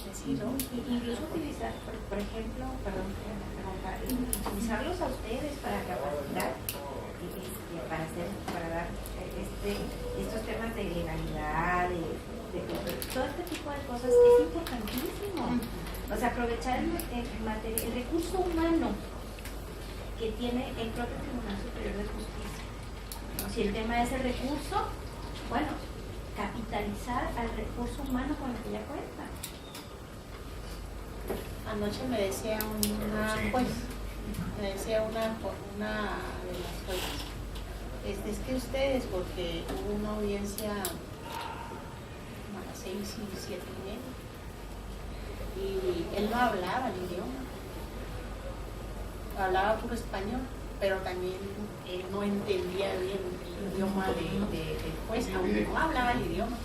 [SPEAKER 10] decir, ¿no?
[SPEAKER 2] Incluso utilizar, por ejemplo, utilizarlos a ustedes para capacitar, para dar estos temas de legalidad, todo este tipo de cosas es importantísimo. O sea, aprovechar el recurso humano que tiene el propio Tribunal Superior de Justicia. ¿No? Si el tema es el recurso, bueno, capitalizar al recurso humano con el que ya cuenta.
[SPEAKER 10] Anoche me decía una juez, una de las jueces, es que ustedes, porque hubo una audiencia como a las 6 y 7:30, y él no hablaba el idioma, hablaba puro español, pero también él no entendía bien el idioma del juez, aunque no hablaba el idioma.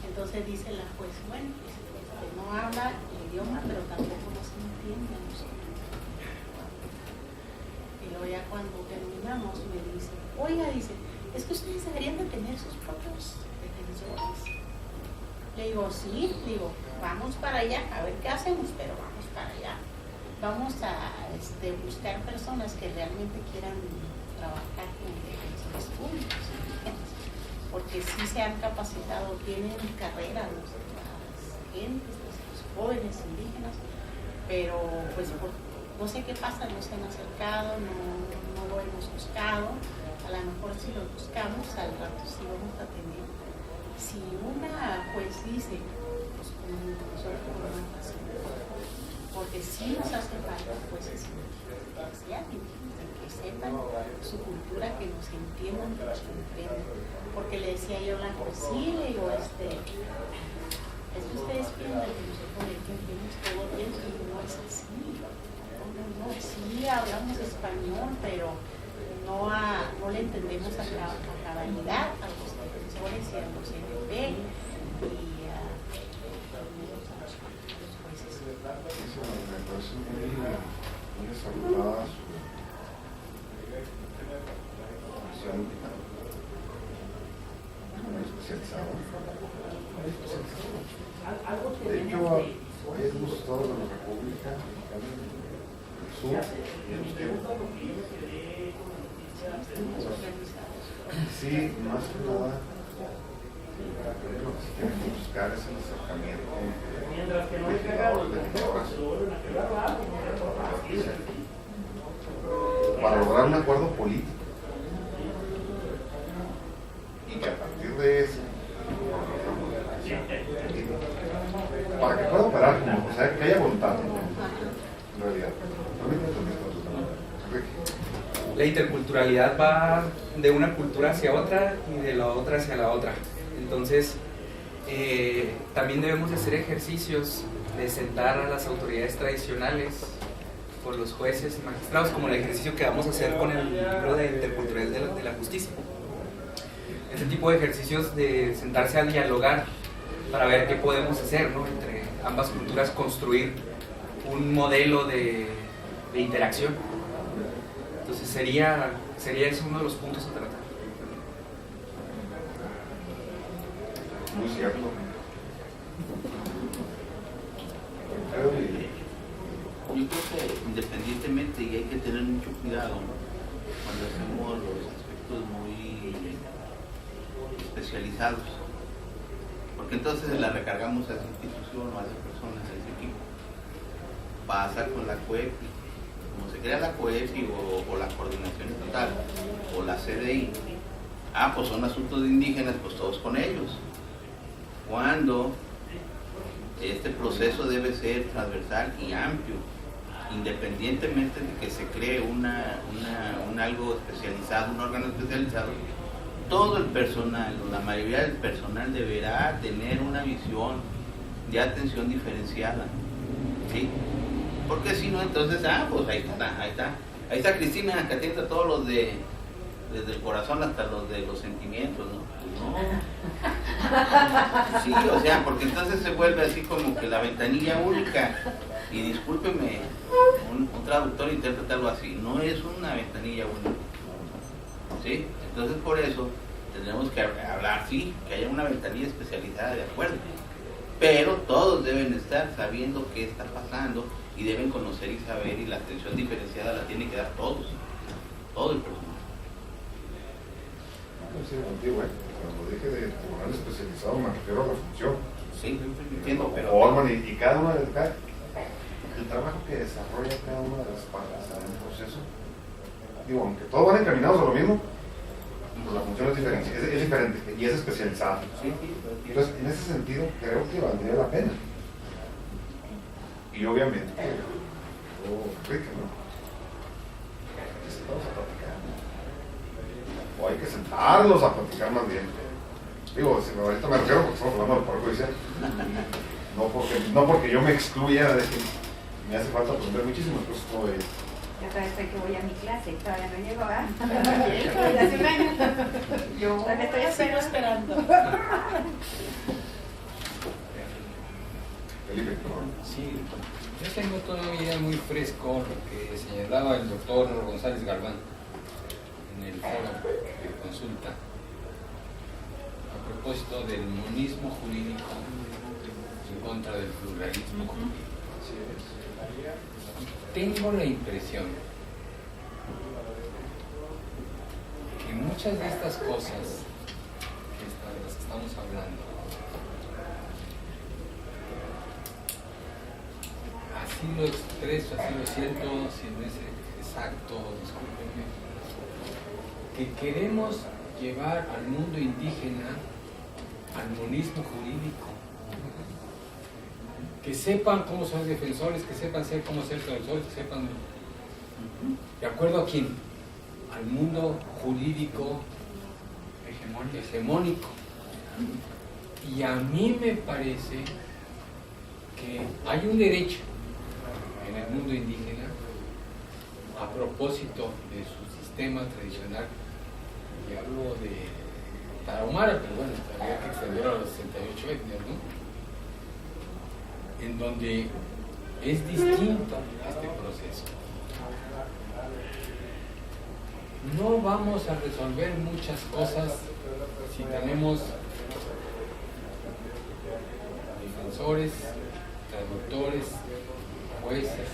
[SPEAKER 10] Entonces dice la juez, bueno, no habla el idioma, pero tampoco no se entiende. Y luego ya cuando terminamos me dice, oiga, dice, es que ustedes deberían de tener sus propios defensores. Le digo, sí, vamos para allá, a ver qué hacemos, pero vamos para allá. Vamos a buscar personas que realmente quieran trabajar con defensores públicos, porque sí se han capacitado, tienen carrera las gentes, los jóvenes indígenas, pero pues no sé qué pasa, no se han acercado, no lo hemos buscado. A lo mejor si lo buscamos al rato sí vamos a tener. Si una juez dice, pues nosotros no vamos a hacer, porque sí nos hace falta jueces que sepan su cultura, que nos entiendan, que nos comprendan. Porque le decía yo a la juez, sí, le digo, es que ustedes piensan que nosotros le entendemos todo bien, y no es así. No, sí hablamos español, pero no le entendemos a cabalidad a los defensores y a los NP y a los jueces.
[SPEAKER 1] Eso me parece muy desarrollada su función especializada. De hecho, hoy hemos estado en la República del Sur y en los sí, más que nada, lo que se tiene que buscar es el acercamiento de legisladores, para lograr un acuerdo político y que a partir de eso, para que pueda operar, o sea, que haya voluntad en realidad.
[SPEAKER 11] La interculturalidad va de una cultura hacia otra y de la otra hacia la otra. Entonces, también debemos de hacer ejercicios de sentar a las autoridades tradicionales con los jueces y magistrados, como el ejercicio que vamos a hacer con el libro de interculturalidad de la justicia. Este tipo de ejercicios de sentarse a dialogar para ver qué podemos hacer, ¿no? Entre ambas culturas, construir un modelo de interacción. Entonces sería ese uno de los puntos a tratar.
[SPEAKER 1] Muy cierto.
[SPEAKER 5] Yo creo que independientemente, y hay que tener mucho cuidado cuando hacemos los aspectos muy especializados, porque entonces la recargamos a esa institución o a esa persona, a ese equipo. Pasa con la CUEP, como cuando se crea la COEFI o la Coordinación Estatal o la CDI, pues son asuntos de indígenas, pues todos con ellos. Cuando este proceso debe ser transversal y amplio, independientemente de que se cree un algo especializado, un órgano especializado, todo el personal, la mayoría del personal deberá tener una visión de atención diferenciada, ¿sí? Porque si no, entonces, pues ahí está Cristina, que atiende a todos los desde el corazón hasta los de los sentimientos, ¿no? Pues no. Sí, o sea, porque entonces se vuelve así como que la ventanilla única. Y discúlpeme, un traductor intérprete algo así, no es una ventanilla única, ¿sí? Entonces por eso tendremos que hablar, sí, que haya una ventanilla especializada, de acuerdo, pero todos deben estar sabiendo qué está pasando y deben conocer y saber, y la atención diferenciada la tiene que dar todos, todo el personal.
[SPEAKER 1] Sí, contigo, cuando dije de tribunal especializado me refiero a la función.
[SPEAKER 5] Sí, entiendo, pero...
[SPEAKER 1] Forman y cada una de el trabajo que desarrolla cada una de las partes en el proceso, digo, aunque todos van encaminados a lo mismo, pues la función es diferente y es especializada. Entonces, en ese sentido, creo que valdría la pena. Y obviamente, Enrique, ¿no? Vamos a platicar. O hay que sentarlos a platicar más bien. Digo, si ahorita me refiero porque estamos hablando del Poder Judicial. No porque yo me excluya de que me hace falta aprender muchísimo, pues todo ello.
[SPEAKER 2] Yo todavía estoy que voy a mi clase, todavía no llego, ¿verdad? Hace un año. Yo todavía estoy esperando.
[SPEAKER 1] Felipe,
[SPEAKER 3] sí, yo tengo todavía muy fresco lo que señalaba el doctor González Galván en el foro de consulta a propósito del monismo jurídico en contra del pluralismo jurídico. Tengo la impresión que muchas de estas cosas de las que estamos hablando, así lo expreso, así lo siento, si no es exacto, discúlpenme, que queremos llevar al mundo indígena al monismo jurídico. Que sepan cómo son defensores, que sepan cómo ser traductores, que sepan... ¿De acuerdo a quién? Al mundo jurídico hegemónico. Y a mí me parece que hay un derecho en el mundo indígena, a propósito de su sistema tradicional, y hablo de Tarahumara, pero bueno, habría que extenderlo a las 68 etnias, ¿no? En donde es distinto este proceso. No vamos a resolver muchas cosas si tenemos defensores, traductores, jueces,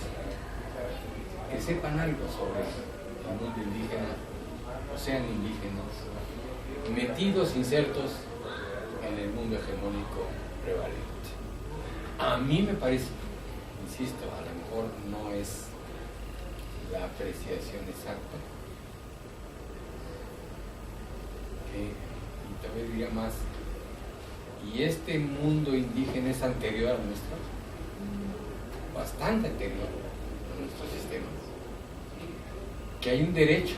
[SPEAKER 3] que sepan algo sobre el mundo indígena, o sean indígenas, metidos, insertos en el mundo hegemónico prevalente. A mí me parece, insisto, a lo mejor no es la apreciación exacta, y también diría más, y este mundo indígena es anterior al nuestro, bastante anterior a nuestros sistemas, que hay un derecho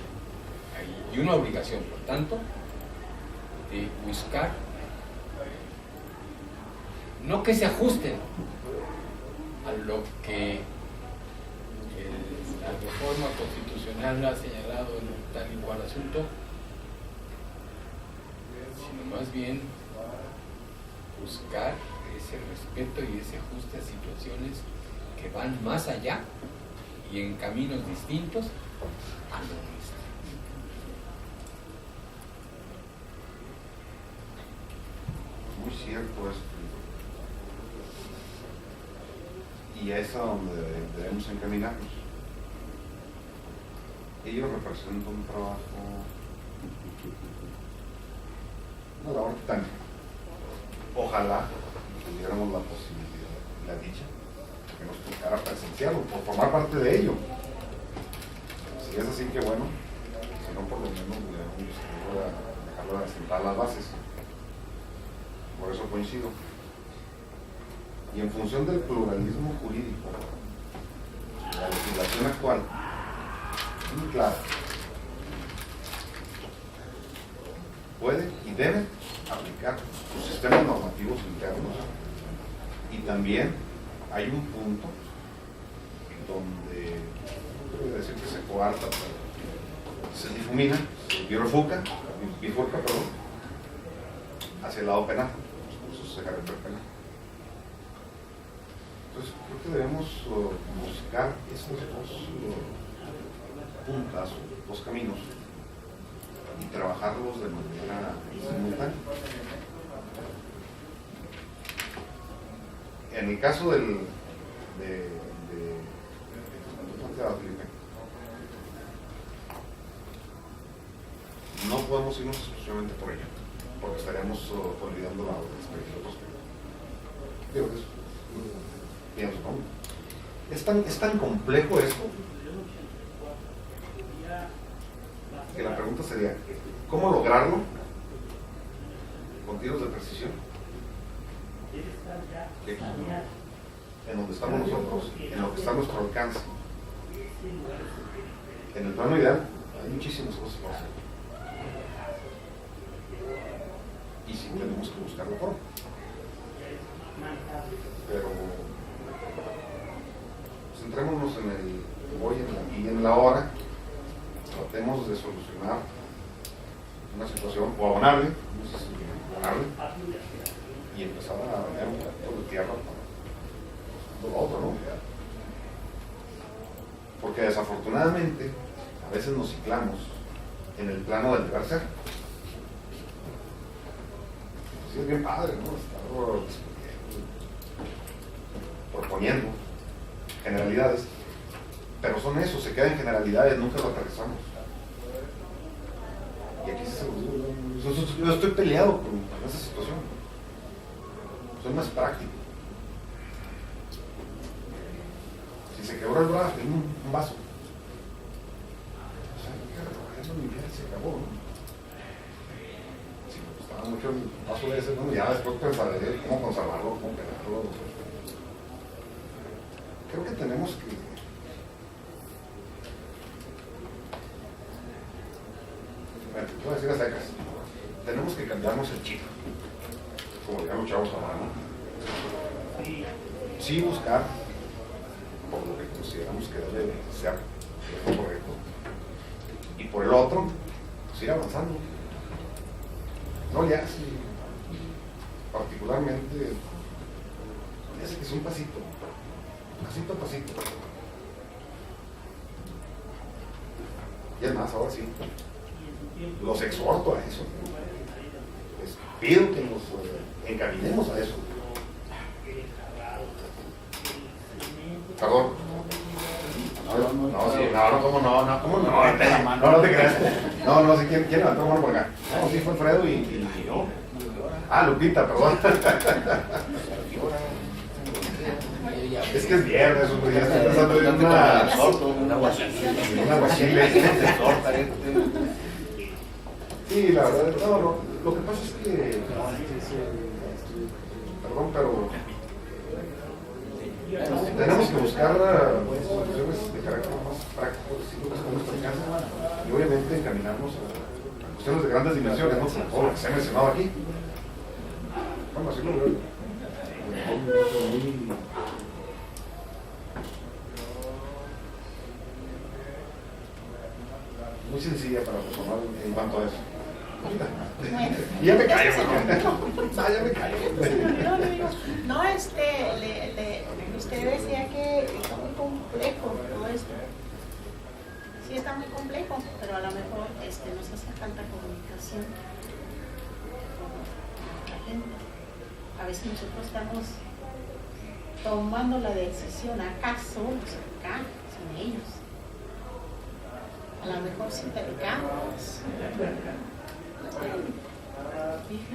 [SPEAKER 3] y una obligación, por tanto, de buscar no que se ajusten a lo que la reforma constitucional ha señalado en tal y cual asunto, sino más bien buscar ese respeto y ese ajuste a situaciones que van más allá y en caminos distintos a lo nuestro.
[SPEAKER 1] Muy cierto esto. Y es a donde debemos encaminarnos. Ellos representan un trabajo, una labor titánica. Ojalá tuviéramos la posibilidad, la dicha, que nos tocara presenciarlo, por formar parte de ello. Si es así, que bueno, si no, por lo menos debemos dejarlo de sentar las bases. Por eso coincido. Y en función del pluralismo jurídico, la legislación actual es muy clara. Puede y debe aplicar sus sistemas normativos internos, y también hay un punto donde, no quiero decir que se coarta, pero se difumina, se bifurca, hacia el lado penal, los cursos de carácter penal. Entonces creo que debemos buscar esos dos puntas, dos caminos, y trabajarlos de manera simultánea. En el caso de no podemos irnos exclusivamente por ello, porque estaríamos olvidando la experiencia de otros. Digo que eso, pienso, ¿no? Es tan complejo esto que la pregunta sería, ¿cómo lograrlo con tiros de precisión? En donde estamos nosotros, en lo que está a nuestro alcance. En el plano ideal hay muchísimas cosas por hacer, y sí tenemos que buscar la forma, pero centrémonos en el hoy, en el aquí y en la hora. Tratemos de solucionar una situación o abonable, y empezar a ver un poco de tierra para lo otro, ¿no? Porque desafortunadamente a veces nos ciclamos en el plano del deber ser. Sí, es bien padre, ¿no? Estar proponiendo generalidades, pero son eso, se quedan en generalidades, nunca lo aterrizamos. Y aquí yo estoy peleado con esa situación. Soy más práctico. Si se quebró el brazo en un vaso, o sea, eso mi vida se acabó, ¿no? Si me gustaba mucho el vaso ese, ¿no? Ya después pensaré cómo conservarlo, cómo pegarlo. Creo que tenemos que voy a decir a secas, tenemos que cambiarnos el chip, como ya luchamos ahora, ¿no? Sí buscar por lo que consideramos que debe ser lo correcto, y por el otro, pues ir avanzando. No ya, sí, particularmente, ya sé que es un pasito a pasito. Y es más, ahora sí, los exhorto a eso. Les pido que nos encaminemos a eso. Perdón. No te creas. No, si quién levantó la mano por acá. No, sí fue Alfredo y yo. Ah, Lupita, perdón. Es que es viernes, ya estoy pensando en una guachile. Sí, la verdad, no, lo que pasa es que, perdón, pero tenemos que buscar soluciones de carácter más práctico, decirlo que es con nuestra casa, y obviamente encaminarnos a cuestiones de grandes dimensiones, ¿no? Como todo lo que se ha mencionado aquí. Vamos a decirlo, muy sencilla para resolver en cuanto a eso. Y ya me callo, ya me callo.
[SPEAKER 10] No, usted decía que está muy complejo todo esto. Sí, está muy complejo, pero a lo mejor nos hace falta comunicación con la gente. A veces nosotros estamos tomando la decisión acá solos, acá, sin ellos. A lo mejor si platicamos. Sí,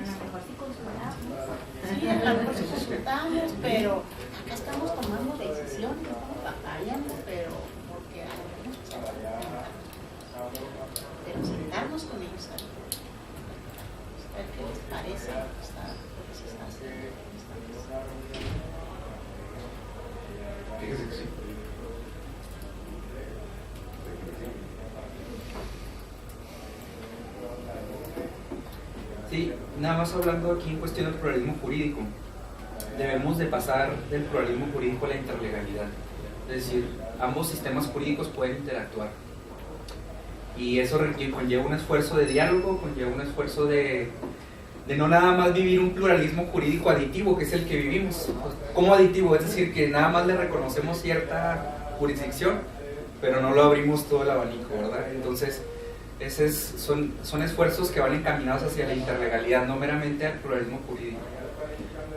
[SPEAKER 10] a lo mejor sí consultamos, pero acá estamos tomando decisiones, estamos batallando, pero porque a lo mejor Pero sentarnos con ellos a ver qué les parece lo que se está haciendo en esta mesa.
[SPEAKER 1] Fíjese que sí.
[SPEAKER 11] Sí, nada más hablando aquí en cuestión del pluralismo jurídico, debemos de pasar del pluralismo jurídico a la interlegalidad. Es decir, ambos sistemas jurídicos pueden interactuar. Y eso conlleva un esfuerzo de diálogo, conlleva un esfuerzo de no nada más vivir un pluralismo jurídico aditivo, que es el que vivimos. Como aditivo, es decir, que nada más le reconocemos cierta jurisdicción, pero no lo abrimos todo el abanico, ¿verdad? Entonces, son esfuerzos que van encaminados hacia la interlegalidad, no meramente al pluralismo jurídico.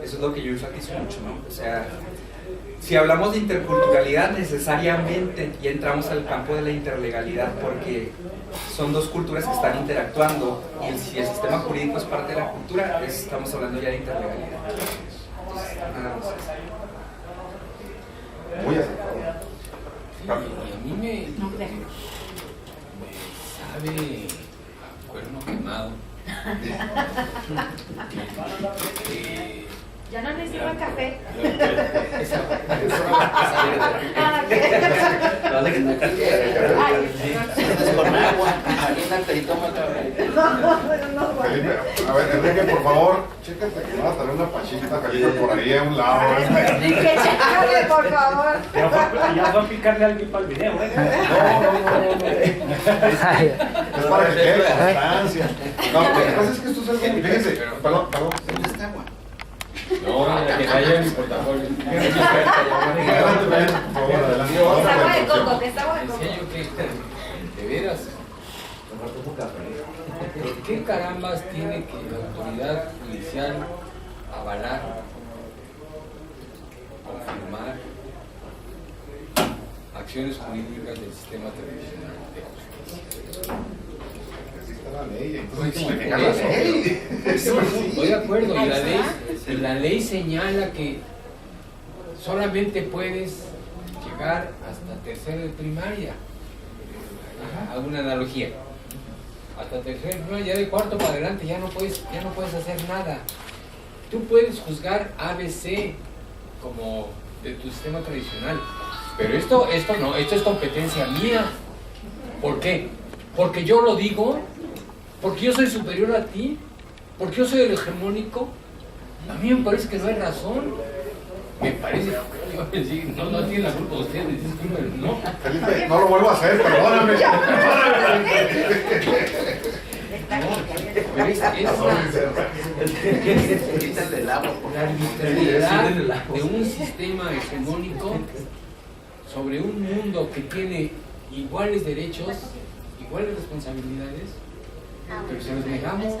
[SPEAKER 11] Eso es lo que yo enfatizo mucho, ¿no? O sea, si hablamos de interculturalidad, necesariamente ya entramos al campo de la interlegalidad, porque son dos culturas que están interactuando, y si el sistema jurídico es parte de la cultura, estamos hablando ya de interlegalidad. Entonces, nada más.
[SPEAKER 1] Muy acertado.
[SPEAKER 3] Sí, y a mí me sabe a cuerno quemado.
[SPEAKER 2] Ya no les sirva café.
[SPEAKER 5] Con agua, imagínate y toma café.
[SPEAKER 1] Felipe, a ver, Enrique, por favor, chécate que vas a tener una pachita, Felipe, por ahí a un lado.
[SPEAKER 2] Enrique, chécale, por favor.
[SPEAKER 4] Ya va a picarle algo para el video, ¿eh?
[SPEAKER 1] No. Es para que quede constancia. No, lo que pasa es que esto es algo, fíjense, perdón.
[SPEAKER 5] ¿Dónde está agua?
[SPEAKER 3] No, que vaya en mi portafolio.
[SPEAKER 1] Adelante, por favor, adelante.
[SPEAKER 2] Es agua de coco, que es agua de coco.
[SPEAKER 3] Decía yo que, de veras, ¿por qué carambas tiene que la autoridad judicial avalar, confirmar acciones jurídicas del sistema tradicional de justicia?
[SPEAKER 1] Existe la ley, entonces hay que modificar la ley.
[SPEAKER 3] Estoy de acuerdo, y la ley señala que solamente puedes llegar hasta tercero de primaria. Hago una analogía. Hasta tercero de primaria, ya de cuarto para adelante ya no puedes hacer nada. Tú puedes juzgar ABC como de tu sistema tradicional, pero esto no, esto es competencia mía. ¿Por qué? Porque yo lo digo, porque yo soy superior a ti, porque yo soy el hegemónico. A mí me parece que no hay razón. Me parece que no tiene la culpa de ustedes, no.
[SPEAKER 1] Felipe, no lo vuelvo a hacer, perdóname.
[SPEAKER 3] Pero es
[SPEAKER 5] Quítale el agua, por
[SPEAKER 3] la arbitrariedad de un sistema hegemónico sobre un mundo que tiene iguales derechos, iguales responsabilidades, pero se los negamos.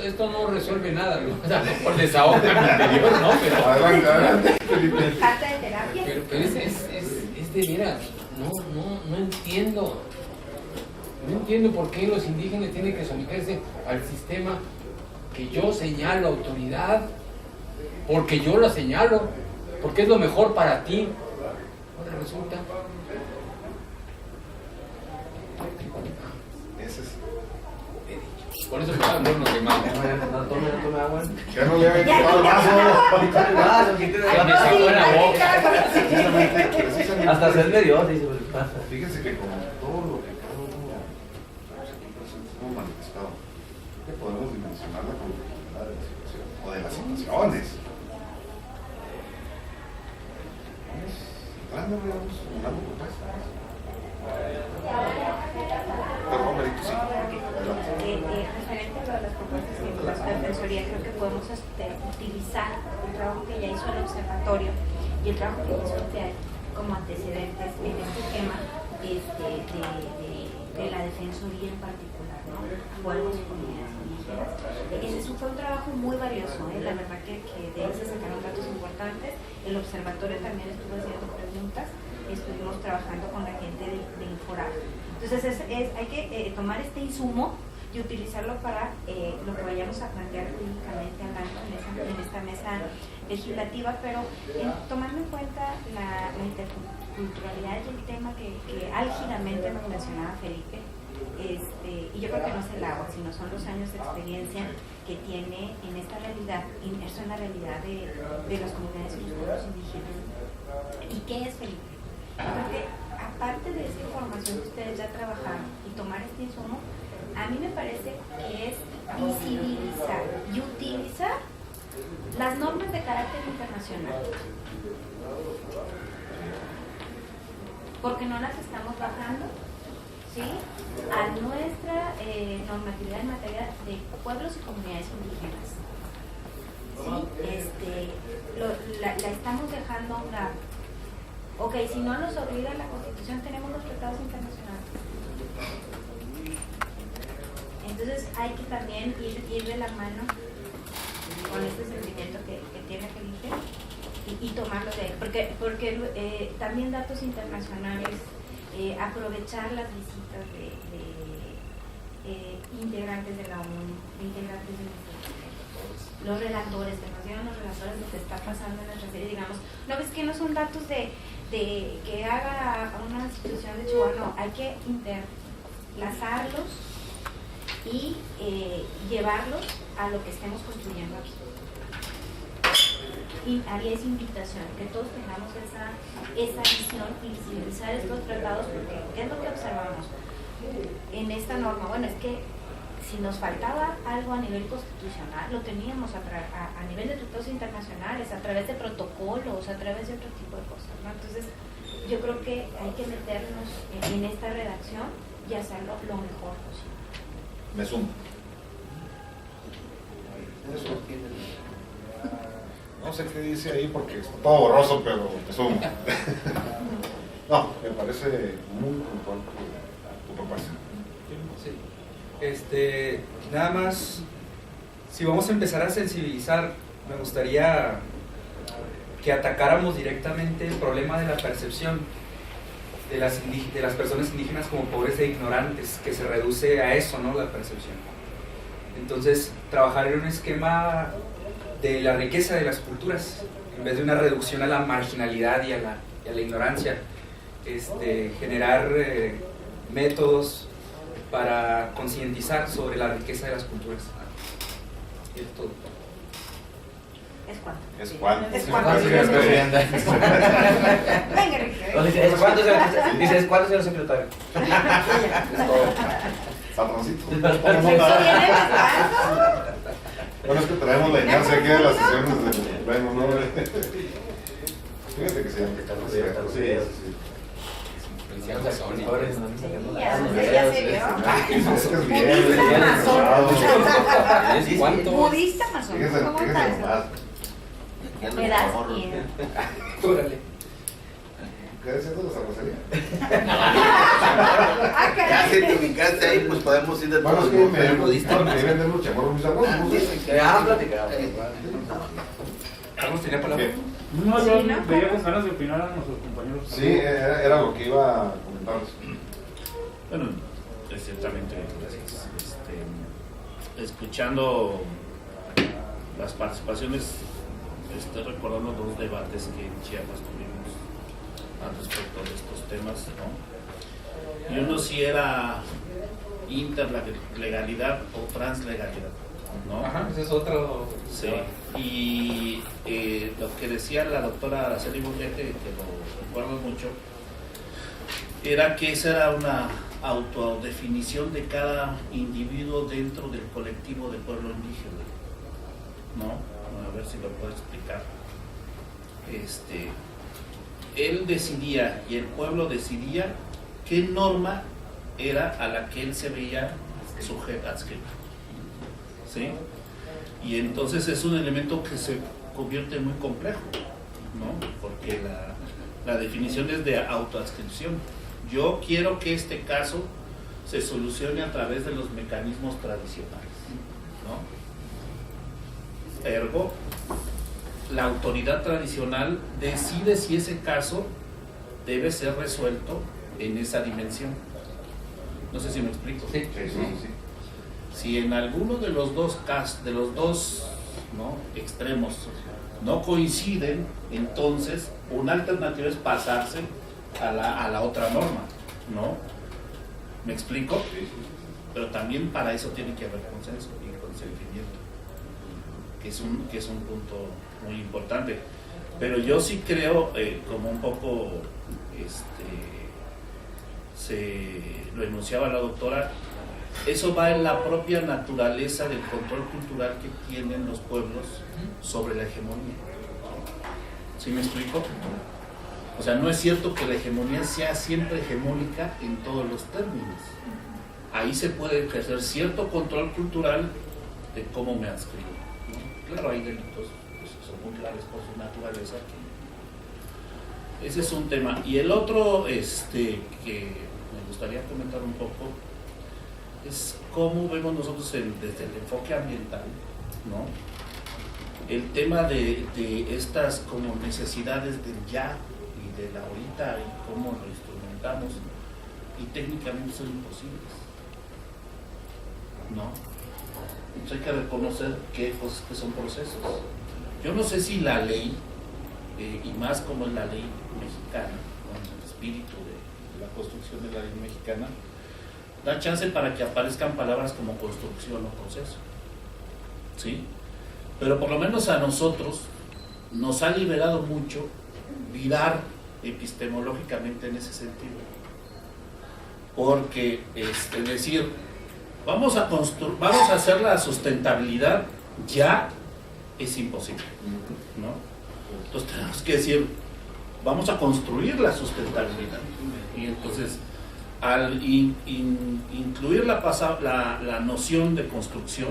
[SPEAKER 3] Esto no resuelve nada, ¿no? O sea, por desahogo interior, ¿no? Pero
[SPEAKER 1] Adelante, Felipe.
[SPEAKER 2] Falta de terapia.
[SPEAKER 3] pero es de veras, no entiendo. No entiendo por qué los indígenas tienen que someterse al sistema que yo señalo autoridad, porque yo lo señalo, porque es lo mejor para ti. Ahora resulta.
[SPEAKER 1] Ese es.
[SPEAKER 3] Por eso me van a dar unos demás.
[SPEAKER 6] No tome agua.
[SPEAKER 1] Ya no le había quitado el vaso.
[SPEAKER 3] Me secó la boca.
[SPEAKER 1] Precisamente.
[SPEAKER 6] Hasta se me dio, dice.
[SPEAKER 1] Fíjense que como todo lo que cada uno de los aquí presentes hemos manifestado, que podemos dimensionar la complejidad de la situación o de las situaciones. Vamos entrando, veamos, una propuesta. Perdón, Marito, sí.
[SPEAKER 2] Referente a lo de las propuestas de la Defensoría, creo que podemos utilizar el trabajo que ya hizo el observatorio y el trabajo que hizo UTEAD como antecedentes en este tema de la Defensoría en particular, ¿no? Pueblos y comunidades indígenas. Ese fue un trabajo muy valioso, la verdad que de él se sacaron datos importantes. El observatorio también estuvo haciendo preguntas, estuvimos trabajando con la gente de Inforar. Entonces hay que tomar este insumo y utilizarlo para lo que vayamos a plantear jurídicamente hablando en esta mesa legislativa, pero tomando en cuenta la interculturalidad y el tema que álgidamente nos mencionaba Felipe, y yo creo que no es el agua, sino son los años de experiencia que tiene en esta realidad, inmerso en la realidad de las comunidades y los pueblos indígenas. ¿Y qué es Felipe? Porque aparte de esa información que ustedes ya trabajaron y tomar este insumo, a mí me parece que es visibilizar y utilizar las normas de carácter internacional, porque no las estamos bajando, ¿sí?, a nuestra normatividad en materia de pueblos y comunidades indígenas. ¿Sí? La estamos dejando a un lado. Ok, si no nos obliga la Constitución, tenemos los tratados internacionales. Entonces hay que también ir de la mano con este sentimiento que tiene Felipe y tomarlo de él, porque también datos internacionales, aprovechar las visitas de integrantes de la ONU, integrantes de los relatores, que nos digan los relatores lo que está pasando en nuestra serie, digamos, no ves que no son datos de que haga una institución de Chihuahua, no, hay que interlazarlos y llevarlos a lo que estemos construyendo aquí. Y haría esa invitación, que todos tengamos esa visión y visibilizar estos tratados, porque ¿qué es lo que observamos en esta norma? Bueno, es que si nos faltaba algo a nivel constitucional, lo teníamos a nivel de tratados internacionales, a través de protocolos, a través de otro tipo de cosas, ¿no? Entonces, yo creo que hay que meternos en esta redacción y hacerlo lo mejor posible.
[SPEAKER 1] Me sumo. No sé qué dice ahí porque está todo borroso, pero me sumo. No, me parece muy puntual tu propuesta.
[SPEAKER 11] Sí. Nada más, si vamos a empezar a sensibilizar, me gustaría que atacáramos directamente el problema de la percepción de las personas indígenas como pobres e ignorantes, que se reduce a eso, ¿no?, la percepción. Entonces, trabajar en un esquema de la riqueza de las culturas, en vez de una reducción a la marginalidad y a la ignorancia, generar métodos para concientizar sobre la riqueza de las culturas. Es todo.
[SPEAKER 2] ¿Es cuánto?
[SPEAKER 1] ¿Es cuánto?
[SPEAKER 2] ¿Es cuánto? Venga,
[SPEAKER 6] Dice, ¿es cuánto, señor secretario?
[SPEAKER 1] Patroncito.
[SPEAKER 2] ¿Eso viene despacio?
[SPEAKER 1] Bueno, es que traemos la inercia aquí de las sesiones del pleno, ¿no? Fíjate que se llama Carlos. Sí.
[SPEAKER 2] Ya se vio. Budista masón. ¿Cómo está eso? Me das miedo.
[SPEAKER 11] Órale.
[SPEAKER 1] ¿Qué decías de la cervecería?
[SPEAKER 5] Ya si te ubicaste ahí, pues podemos ir de
[SPEAKER 1] Bueno,
[SPEAKER 5] todos
[SPEAKER 1] es que
[SPEAKER 5] modos.
[SPEAKER 1] me venden mucho amor mis arroz.
[SPEAKER 6] Platicamos.
[SPEAKER 11] ¿Carlos tenía palabra?
[SPEAKER 4] No, yo veía con ganas de opinar a nuestros compañeros.
[SPEAKER 1] Sí, era lo que iba a comentarles.
[SPEAKER 8] Bueno, ciertamente, escuchando las participaciones, estoy recordando dos debates que en Chiapas tuvimos al respecto de estos temas, ¿no? Y uno sí era interlegalidad o translegalidad, ¿no?
[SPEAKER 11] Ajá, ese es otro.
[SPEAKER 8] Sí, y lo que decía la doctora Araceli Burguete, que lo recuerdo mucho, era que esa era una autodefinición de cada individuo dentro del colectivo del pueblo indígena, ¿no? A ver si lo puedo explicar. Él decidía y el pueblo decidía qué norma era a la que él se veía sujeto, adscrito, ¿sí? Y entonces es un elemento que se convierte muy complejo, ¿no? Porque la definición es de autoadscripción. Yo quiero que este caso se solucione a través de los mecanismos tradicionales, ¿no? Ergo, la autoridad tradicional decide si ese caso debe ser resuelto en esa dimensión. No sé si me explico.
[SPEAKER 11] Sí.
[SPEAKER 8] Si en alguno de los dos casos, de los dos, ¿no?, extremos no coinciden, entonces una alternativa es pasarse a la otra norma, ¿no? ¿Me explico? Pero también para eso tiene que haber consenso y consentimiento, que es un punto muy importante. Pero yo sí creo, como un poco lo enunciaba la doctora, eso va en la propia naturaleza del control cultural que tienen los pueblos sobre la hegemonía. ¿Sí me explico? O sea, no es cierto que la hegemonía sea siempre hegemónica en todos los términos. Ahí se puede ejercer cierto control cultural de cómo me adscribo, ¿no? Claro, hay delitos que son muy graves por su naturaleza. Ese es un tema. Y el otro que me gustaría comentar un poco es cómo vemos nosotros desde el enfoque ambiental, ¿no? El tema de estas como necesidades del ya y de la ahorita y cómo lo instrumentamos, y técnicamente son imposibles, ¿no? Entonces hay que reconocer que son procesos. Yo no sé si la ley, y más como es la ley mexicana, ¿no? El espíritu de la construcción de la ley mexicana, da chance para que aparezcan palabras como construcción o proceso, ¿sí? Pero por lo menos a nosotros nos ha liberado mucho virar epistemológicamente en ese sentido, porque decir vamos a hacer la sustentabilidad ya es imposible, ¿no? Entonces tenemos que decir vamos a construir la sustentabilidad, y entonces al incluir la noción de construcción,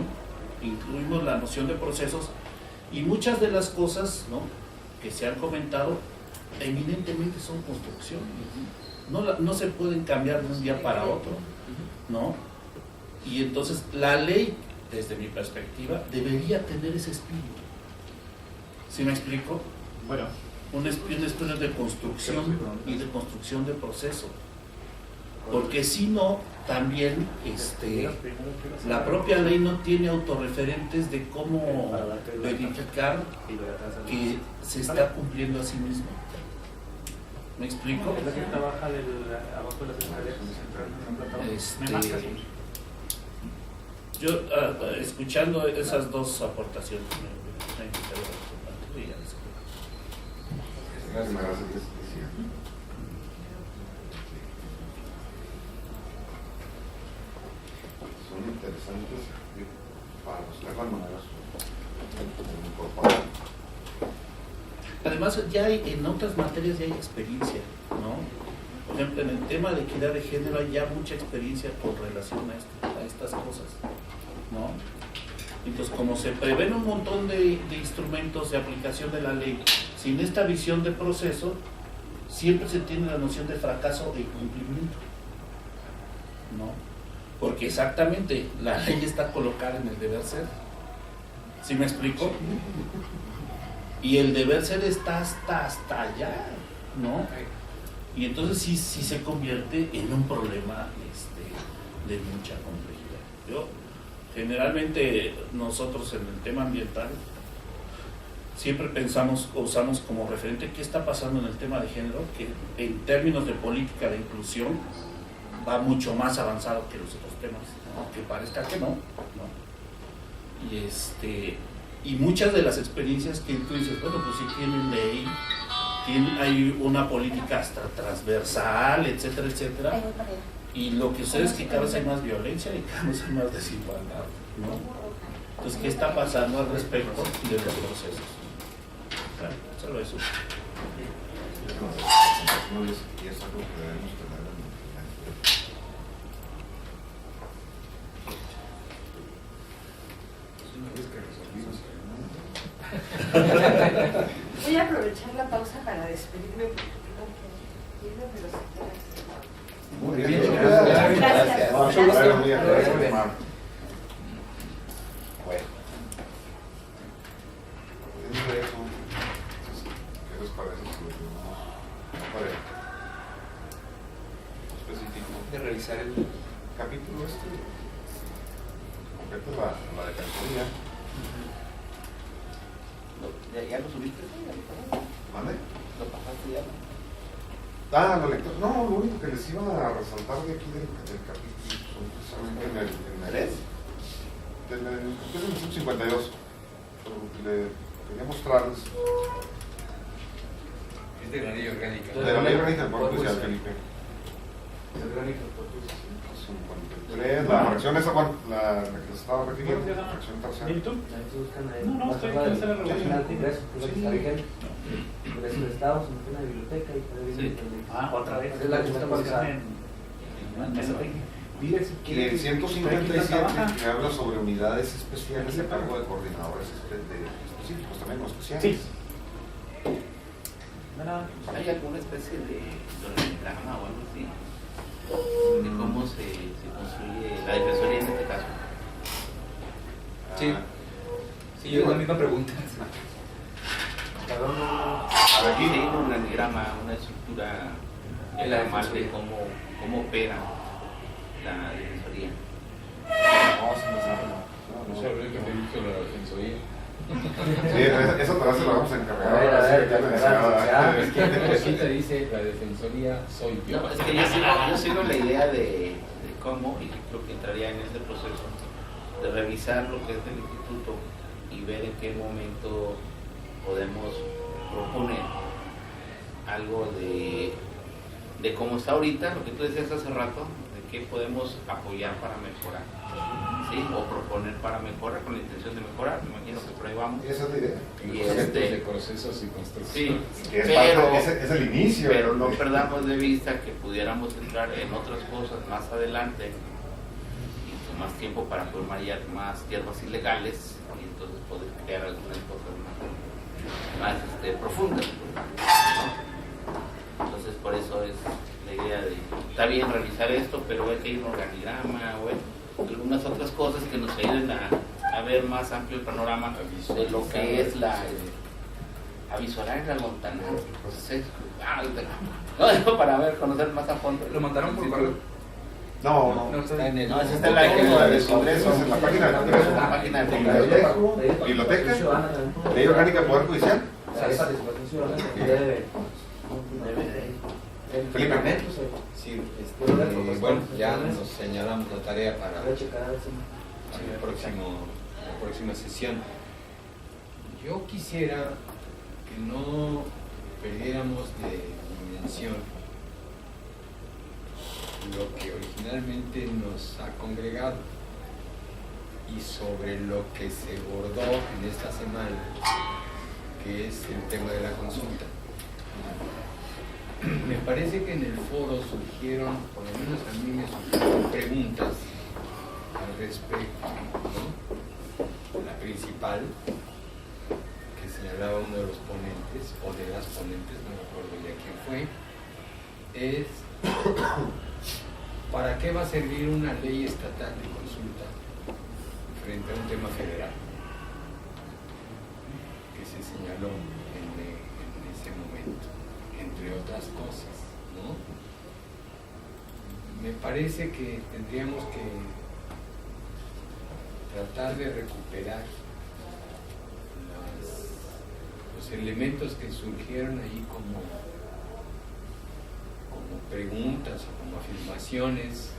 [SPEAKER 8] incluimos la noción de procesos, y muchas de las cosas, ¿no?, que se han comentado eminentemente son construcción, no se pueden cambiar de un día para otro, ¿no? Y entonces la ley, desde mi perspectiva, debería tener ese espíritu. ¿Sí me explico?
[SPEAKER 4] Bueno,
[SPEAKER 8] un espíritu de construcción y de construcción de proceso. Porque si no, también la propia ley no tiene autorreferentes de cómo verificar que se está cumpliendo a sí mismo. ¿Me explico?
[SPEAKER 4] Es la que trabaja abajo de las escaleras.
[SPEAKER 8] Yo, escuchando esas dos aportaciones,
[SPEAKER 1] son interesantes para buscar maneras de incorporar.
[SPEAKER 8] Además, ya en otras materias ya hay experiencia, ¿no? Por ejemplo, en el tema de equidad de género hay ya mucha experiencia con relación a estas cosas, ¿no? Entonces, como se prevén un montón de instrumentos de aplicación de la ley, sin esta visión de proceso, siempre se tiene la noción de fracaso e incumplimiento, ¿no? Porque exactamente la ley está colocada en el deber ser. ¿Sí me explico? Y el deber ser está hasta allá, ¿no? Y entonces sí se convierte en un problema de mucha complejidad. Generalmente nosotros en el tema ambiental siempre usamos como referente qué está pasando en el tema de género, que en términos de política de inclusión va mucho más avanzado que los otros temas, aunque parezca que no. Y muchas de las experiencias que tú dices, bueno, pues sí tienen ley, hay una política hasta transversal, etcétera, etcétera, y lo que sucede es que cada vez hay más violencia y cada vez hay más desigualdad, ¿no? Entonces, ¿qué está pasando al respecto de los procesos? Bueno, solo eso.
[SPEAKER 1] Y es algo que debemos tener en mente.
[SPEAKER 7] Voy a aprovechar la pausa para despedirme porque tengo que irme, pero sí.
[SPEAKER 1] Muy bien,
[SPEAKER 7] gracias.
[SPEAKER 1] Bueno, ¿qué les parece si lo tenemos específico
[SPEAKER 11] de revisar el
[SPEAKER 1] capítulo completo la de categoría?
[SPEAKER 5] ¿Ya lo subiste?
[SPEAKER 1] ¿Mande?
[SPEAKER 5] ¿Lo pasaste ya?
[SPEAKER 1] Ah, la lectura. No, lo único que les iba a resaltar de aquí del capítulo son precisamente en el 1952. Lo que le quería mostrarles.
[SPEAKER 3] Es de la ley orgánica.
[SPEAKER 1] De la ley orgánica del Poder Judicial, Felipe. La fracción esa, bueno, la que les estaba refiriendo, la fracción tercera.
[SPEAKER 4] ¿Y tú?
[SPEAKER 6] No, estoy en la relación al Congreso, que es lo que está vigente. Congreso de Estado, se mete en la biblioteca y puede venir.
[SPEAKER 4] Otra vez.
[SPEAKER 6] Es la que está actualizada.
[SPEAKER 4] Mire, si
[SPEAKER 1] Y
[SPEAKER 4] quiere
[SPEAKER 1] el 157 que habla sobre unidades especiales a cargo de coordinadores específicos, también no especiales.
[SPEAKER 4] Sí.
[SPEAKER 5] ¿Hay alguna especie de organigrama o algo así? De cómo se construye la defensoría en este caso.
[SPEAKER 11] Sí, sí, yo la misma pregunta.
[SPEAKER 5] Aquí hay un organigrama, una estructura normal de cómo opera la defensoría.
[SPEAKER 3] No sé, ahorita te dijo la defensoría.
[SPEAKER 1] Sí, eso otra vez se lo vamos a encargar.
[SPEAKER 3] Es que aquí te dice la defensoría soy yo.
[SPEAKER 5] No, es que yo sigo la idea de cómo, y creo que entraría en este proceso, de revisar lo que es el instituto y ver en qué momento podemos proponer algo de cómo está ahorita, lo que tú decías hace rato, de qué podemos apoyar para mejorar, ¿sí? O proponer para mejorar con la intención de mejorar, me imagino que por ahí vamos.
[SPEAKER 1] Esa es la idea.
[SPEAKER 5] Y
[SPEAKER 3] de procesos y construcciones.
[SPEAKER 5] Sí,
[SPEAKER 1] que es el inicio.
[SPEAKER 5] pero no perdamos de vista que pudiéramos entrar en otras cosas más adelante y con más tiempo para poder marear más hierbas ilegales y entonces poder crear algunas cosas más profundas, ¿no? Entonces por eso es la idea de, está bien revisar esto, pero hay que ir a un organigrama o algunas otras cosas que nos ayuden a ver más amplio el panorama de lo que es a visualizar la montaña. No, para ver, conocer más a fondo.
[SPEAKER 11] ¿Lo mandaron por correo?
[SPEAKER 1] No,
[SPEAKER 3] Está en el.
[SPEAKER 5] No, esa está en la
[SPEAKER 1] Congreso, en la página del Congreso.
[SPEAKER 5] la página del Congreso.
[SPEAKER 1] Biblioteca, Ley Orgánica del Poder Judicial. Felipe.
[SPEAKER 3] Sí, bueno, ya nos señalamos la tarea para la próxima sesión. Yo quisiera que no perdiéramos de dimensión lo que originalmente nos ha congregado y sobre lo que se bordó en esta semana, que es el tema de la consulta. Me parece que en el foro surgieron, por lo menos a mí me surgieron preguntas al respecto, ¿no? La principal, que señalaba uno de los ponentes, o de las ponentes, no me acuerdo ya quién fue, es ¿para qué va a servir una ley estatal de consulta frente a un tema federal? Que se señaló en ese momento, entre otras cosas, ¿no? Me parece que tendríamos que tratar de recuperar los elementos que surgieron ahí como preguntas o como afirmaciones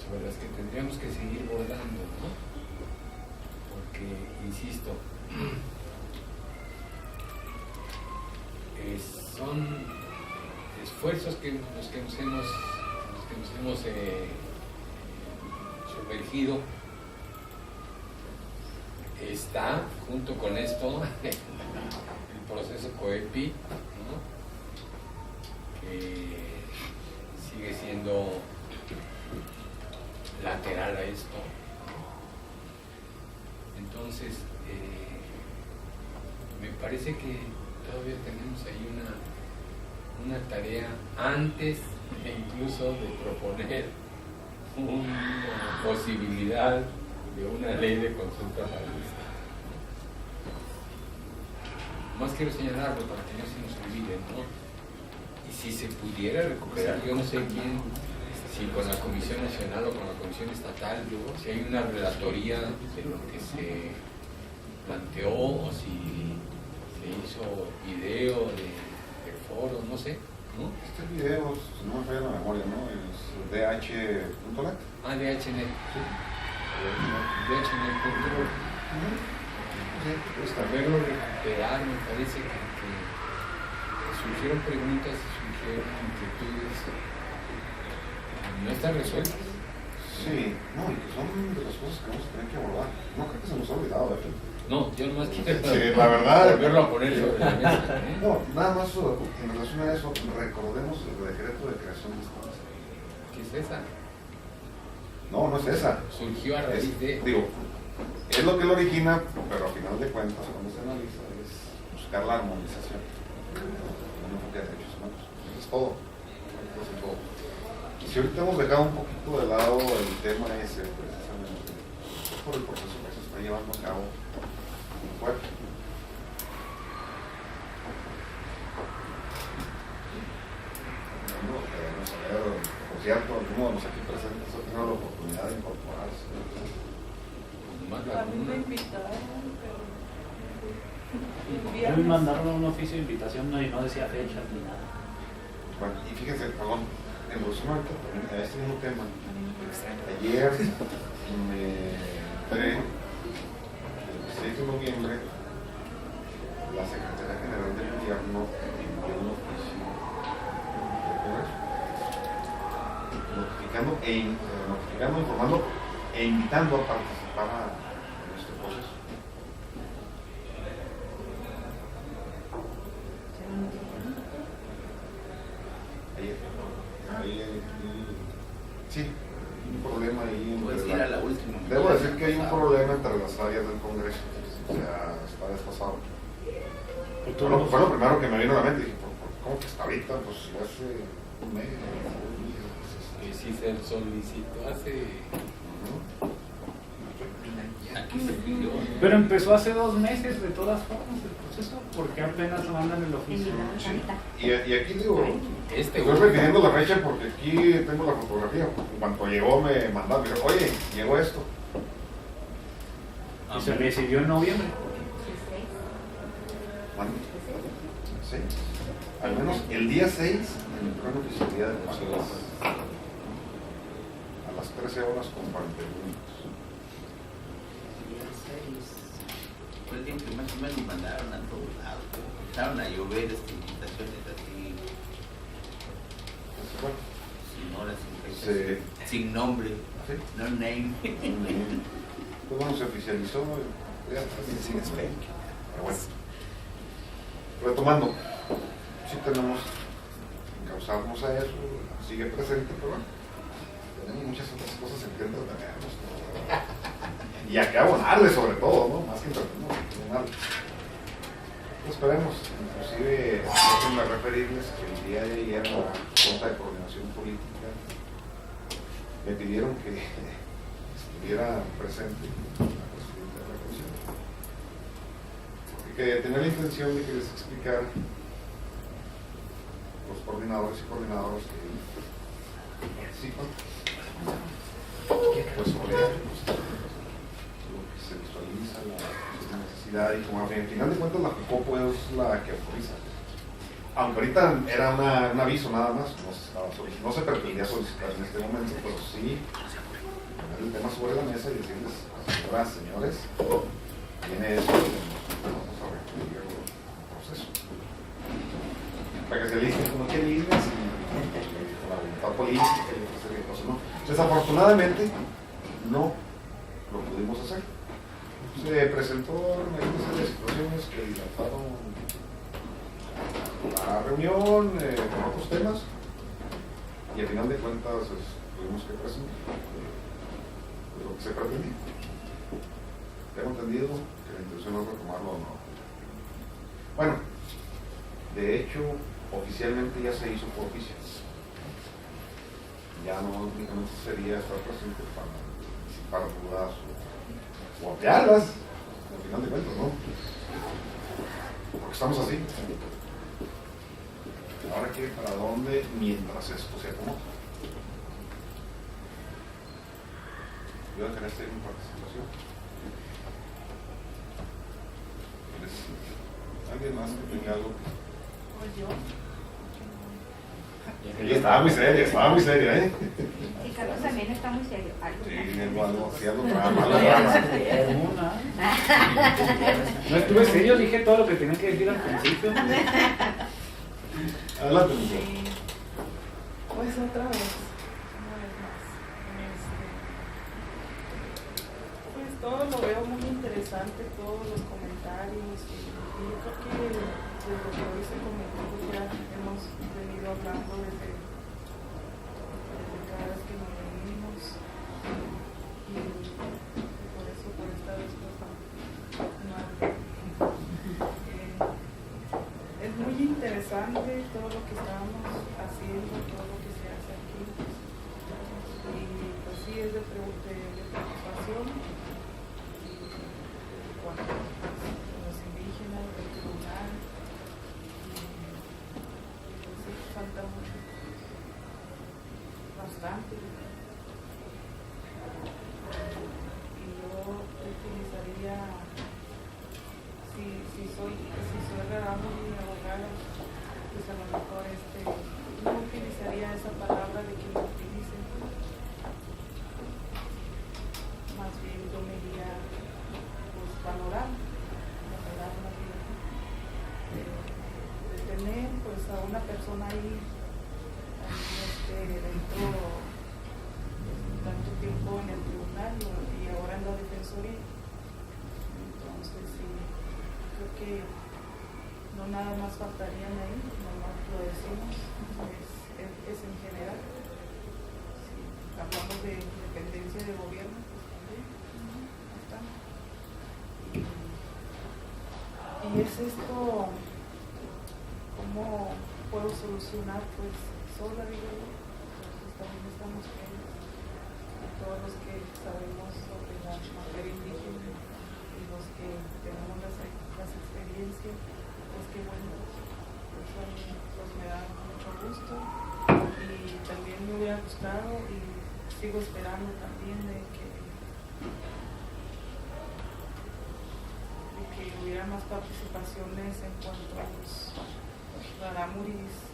[SPEAKER 3] sobre las que tendríamos que seguir bordando, ¿no? Porque, insisto, son esfuerzos los que nos hemos sumergido. Está junto con esto el proceso COEPI, ¿no? Que sigue siendo lateral a esto. Entonces me parece que todavía tenemos ahí una tarea antes incluso de proponer una posibilidad de una ley de consulta realista. Más quiero señalarlo para que no se nos olvide, ¿no? Y si se pudiera recuperar, yo no sé quién, si con la Comisión Nacional o con la Comisión Estatal, si hay una relatoría de lo que se planteó o si se hizo video de foros, no sé, ¿no?
[SPEAKER 1] Este video, si no me falla la memoria, ¿no? Es dh.net.
[SPEAKER 3] Ah, DHNet.
[SPEAKER 1] Sí.
[SPEAKER 3] DHNet.org.
[SPEAKER 1] Sí, pues
[SPEAKER 3] Saberlo recuperar, me parece que surgieron preguntas, surgieron inquietudes, no están resueltas.
[SPEAKER 1] Sí, no, y que son de las cosas que vamos a tener que abordar. No creo que se nos ha olvidado, ¿eh?
[SPEAKER 3] No, yo nomás quiero
[SPEAKER 1] Sí, la verdad.
[SPEAKER 3] volverlo a poner sobre la mesa.
[SPEAKER 1] No, nada más en relación a eso, recordemos el decreto de creación de esta mesa.
[SPEAKER 3] ¿Qué es esa?
[SPEAKER 1] No, no es esa.
[SPEAKER 3] Surgió a raíz de...
[SPEAKER 1] Digo, es lo que lo origina, pero al final de cuentas, cuando se analiza, es buscar la armonización. Un enfoque de derechos humanos. Eso es todo. Eso es todo. Y si ahorita hemos dejado un poquito de lado el tema ese, precisamente, es por el proceso que se está llevando a cabo en Puebla. Por cierto, alguno de los aquí presentes ha tenido la oportunidad de incorporarse.
[SPEAKER 9] A mí me invitaron, pero...
[SPEAKER 4] Me mandaron un oficio de invitación y no decía fechas ni nada.
[SPEAKER 1] Bueno, y fíjense, perdón, en relación a este mismo tema, ayer me enteré, el 6 de noviembre, la Secretaría General del Gobierno envió un oficio al Congreso, notificando, informando e invitando a participar en este proceso. Sí, un problema ahí.
[SPEAKER 5] Puedes ir a la última.
[SPEAKER 1] Debo decir que hay un problema entre las áreas del Congreso, o sea, está desfasado. Bueno, fue lo primero que me vino a la mente, dije, ¿cómo que está ahorita? Pues ya hace un mes, 2 días.
[SPEAKER 3] Que sí se solicitó hace... Aquí se pidió.
[SPEAKER 4] Pero empezó hace 2 meses de todas formas el proceso, porque apenas mandan el oficio.
[SPEAKER 1] Sí. Y aquí digo,
[SPEAKER 3] estoy
[SPEAKER 1] refiriendo la fecha porque aquí tengo la fotografía. En cuanto llegó me mandaron, dije, oye, llegó esto.
[SPEAKER 4] Y se recibió en noviembre.
[SPEAKER 1] Bueno, sí. Al menos el día 6 entró en oficialidad de a las 13 horas con 41 minutos.
[SPEAKER 5] Fue el día que más o menos mandaron a todos lados. Empezaron a llover invitaciones así.
[SPEAKER 1] Bueno,
[SPEAKER 5] sin horas, sin fechas, sin nombre,
[SPEAKER 1] ¿sí?
[SPEAKER 5] No name.
[SPEAKER 1] Pues bueno, se oficializó. Sin spec. Pero bueno. Retomando, sí tenemos que encauzarnos a eso, sigue presente, pero bueno, tenemos muchas otras cosas en que entretenernos, ¿no? Y a que abonarle sobre todo, ¿no? Más que entretenernos, abonarle. Esperemos, inclusive déjenme referirles que el día de ayer en la Junta de Coordinación Política me pidieron que estuviera presente la presidenta de la comisión. Que tenía la intención de que les explicara los coordinadores y coordinadoras que participan, pues sobre lo que se visualiza, la necesidad y como al final de cuentas la JUCOPO es la que autoriza. Aunque ahorita era un aviso nada más, no se pretendía solicitar en este momento, pero sí poner el tema sobre la mesa y decirles, señoras, señores, tiene eso. Proceso para que se listen como que líneas y con la voluntad política y otra serie de cosas, ¿no? Desafortunadamente no lo pudimos hacer. Se presentó una serie de situaciones que dilataron la reunión con otros temas y al final de cuentas tuvimos que presentar lo que se pretendía. Tengo entendido que la intención es retomarlo o no. Bueno, de hecho, oficialmente ya se hizo por oficio. Ya no únicamente sería estar presente para disipar dudas o ampliarlas, al final de cuentas, ¿no? Porque estamos así. Ahora, ¿qué? ¿Para dónde? Mientras esto se acomoda. Yo voy a tener mi participación. ¿Alguien más que tenga algo?
[SPEAKER 10] Pues yo.
[SPEAKER 1] Ella estaba muy seria, ¿eh?
[SPEAKER 2] Sí, Carlos también está muy serio.
[SPEAKER 1] Sí, algo drama, la drama.
[SPEAKER 4] No estuve serio, dije todo lo que tenía que decir al principio.
[SPEAKER 1] Adelante,
[SPEAKER 9] Sí. Pues otra vez, una vez más. Pues todo lo veo muy interesante, todos los comentarios. Y yo creo que de lo que hoy se comentó ya hemos venido hablando desde cada vez que nos reunimos. Y por eso, por esta vez, pues, es muy interesante todo lo que estamos haciendo, todo lo que se hace aquí. Y pues sí, es de preocupación. Cuando los indígenas, del tribunal, pues sí, falta mucho, bastante. Y yo utilizaría, si soy Rarámuri, abogada, pues a lo mejor no utilizaría esa palabra de que lo utilicen. Más bien yo me iría, pues, valorar más bien. De tener, pues, a una persona ahí dentro tanto tiempo en el tribunal y ahora en la defensoría. Entonces sí, creo que no nada más faltarían ahí, nomás lo decimos, es en general. Si hablamos de dependencia de gobierno, pues también está. Y es esto, ¿cómo puedo solucionar? Pues sola, digo yo, pues también estamos todos los que sabemos sobre la materia indígena y los que tenemos las experiencias, pues que bueno, pues me da mucho gusto y también me hubiera gustado y sigo esperando también de que hubiera más participaciones en cuanto a los rarámuris,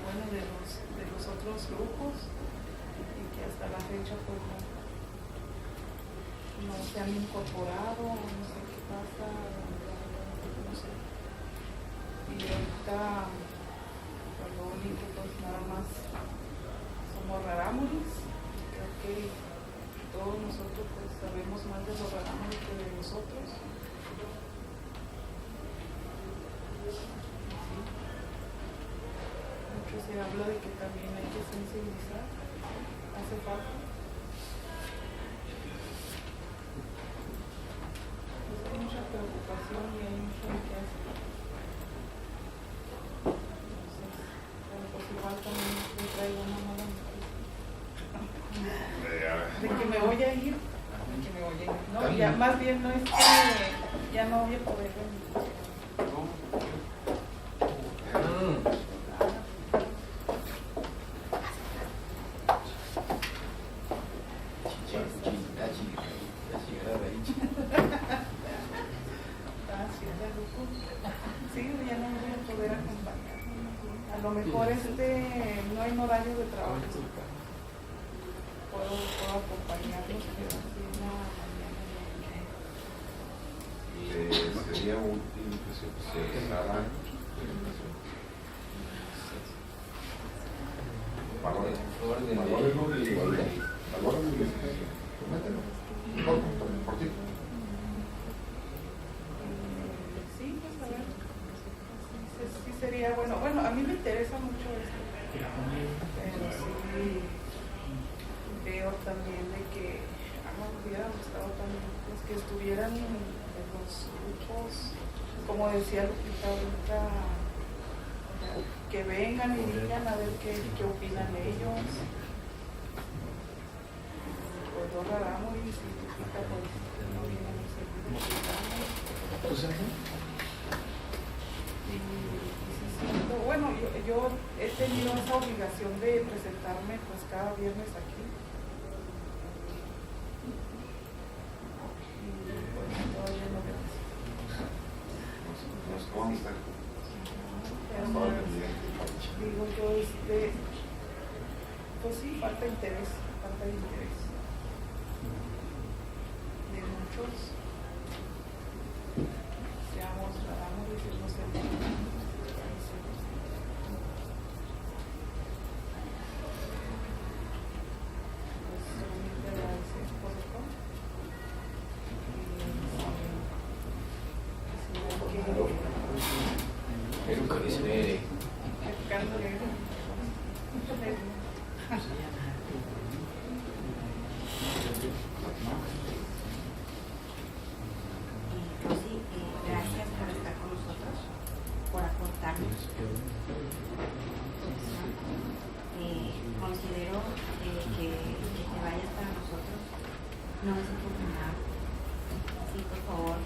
[SPEAKER 9] bueno, de los otros grupos, y que hasta la fecha pues no se han incorporado, no sé qué pasa, no sé. Y ahorita pues lo único, pues nada más somos rarámuris. Creo que todos nosotros pues sabemos más de los rarámuris que de nosotros. Mucho se habla de que también hay que sensibilizar, hace falta. Pues hay mucha preocupación y hay mucho que hacer. Entonces, bueno, pues igual también le traigo una mala noticia. De que me voy a ir. No, ya, más bien no es que ya no voy a poder venir. Sí, ya no voy a poder acompañar. A lo mejor no hay horario de trabajo. Puedo acompañarlos, pero así en la mañana.
[SPEAKER 1] Sería útil que se usara valores nobles. Por ti.
[SPEAKER 9] Sí, pues a ver. Sí sería bueno. Bueno, a mí me interesa mucho esto. Pero sí veo también de que me hubiera gustado también pues, que estuvieran en los grupos, como decía Lupita ahorita, que vengan y digan a ver qué opinan ellos. Pues los rarámuris y Lupita pues no vienen a servir de programas. Bueno, yo he tenido esa obligación de presentarme pues cada viernes aquí. Y pues todavía no veo eso.
[SPEAKER 1] Nos consta.
[SPEAKER 9] Pero digo yo, pues sí, falta de interés de muchos. Seamos, hagamos y decirnos el
[SPEAKER 2] gracias por estar con nosotros, por aportarnos. Considero que te vayas para nosotros no es afortunado. Sí, por favor,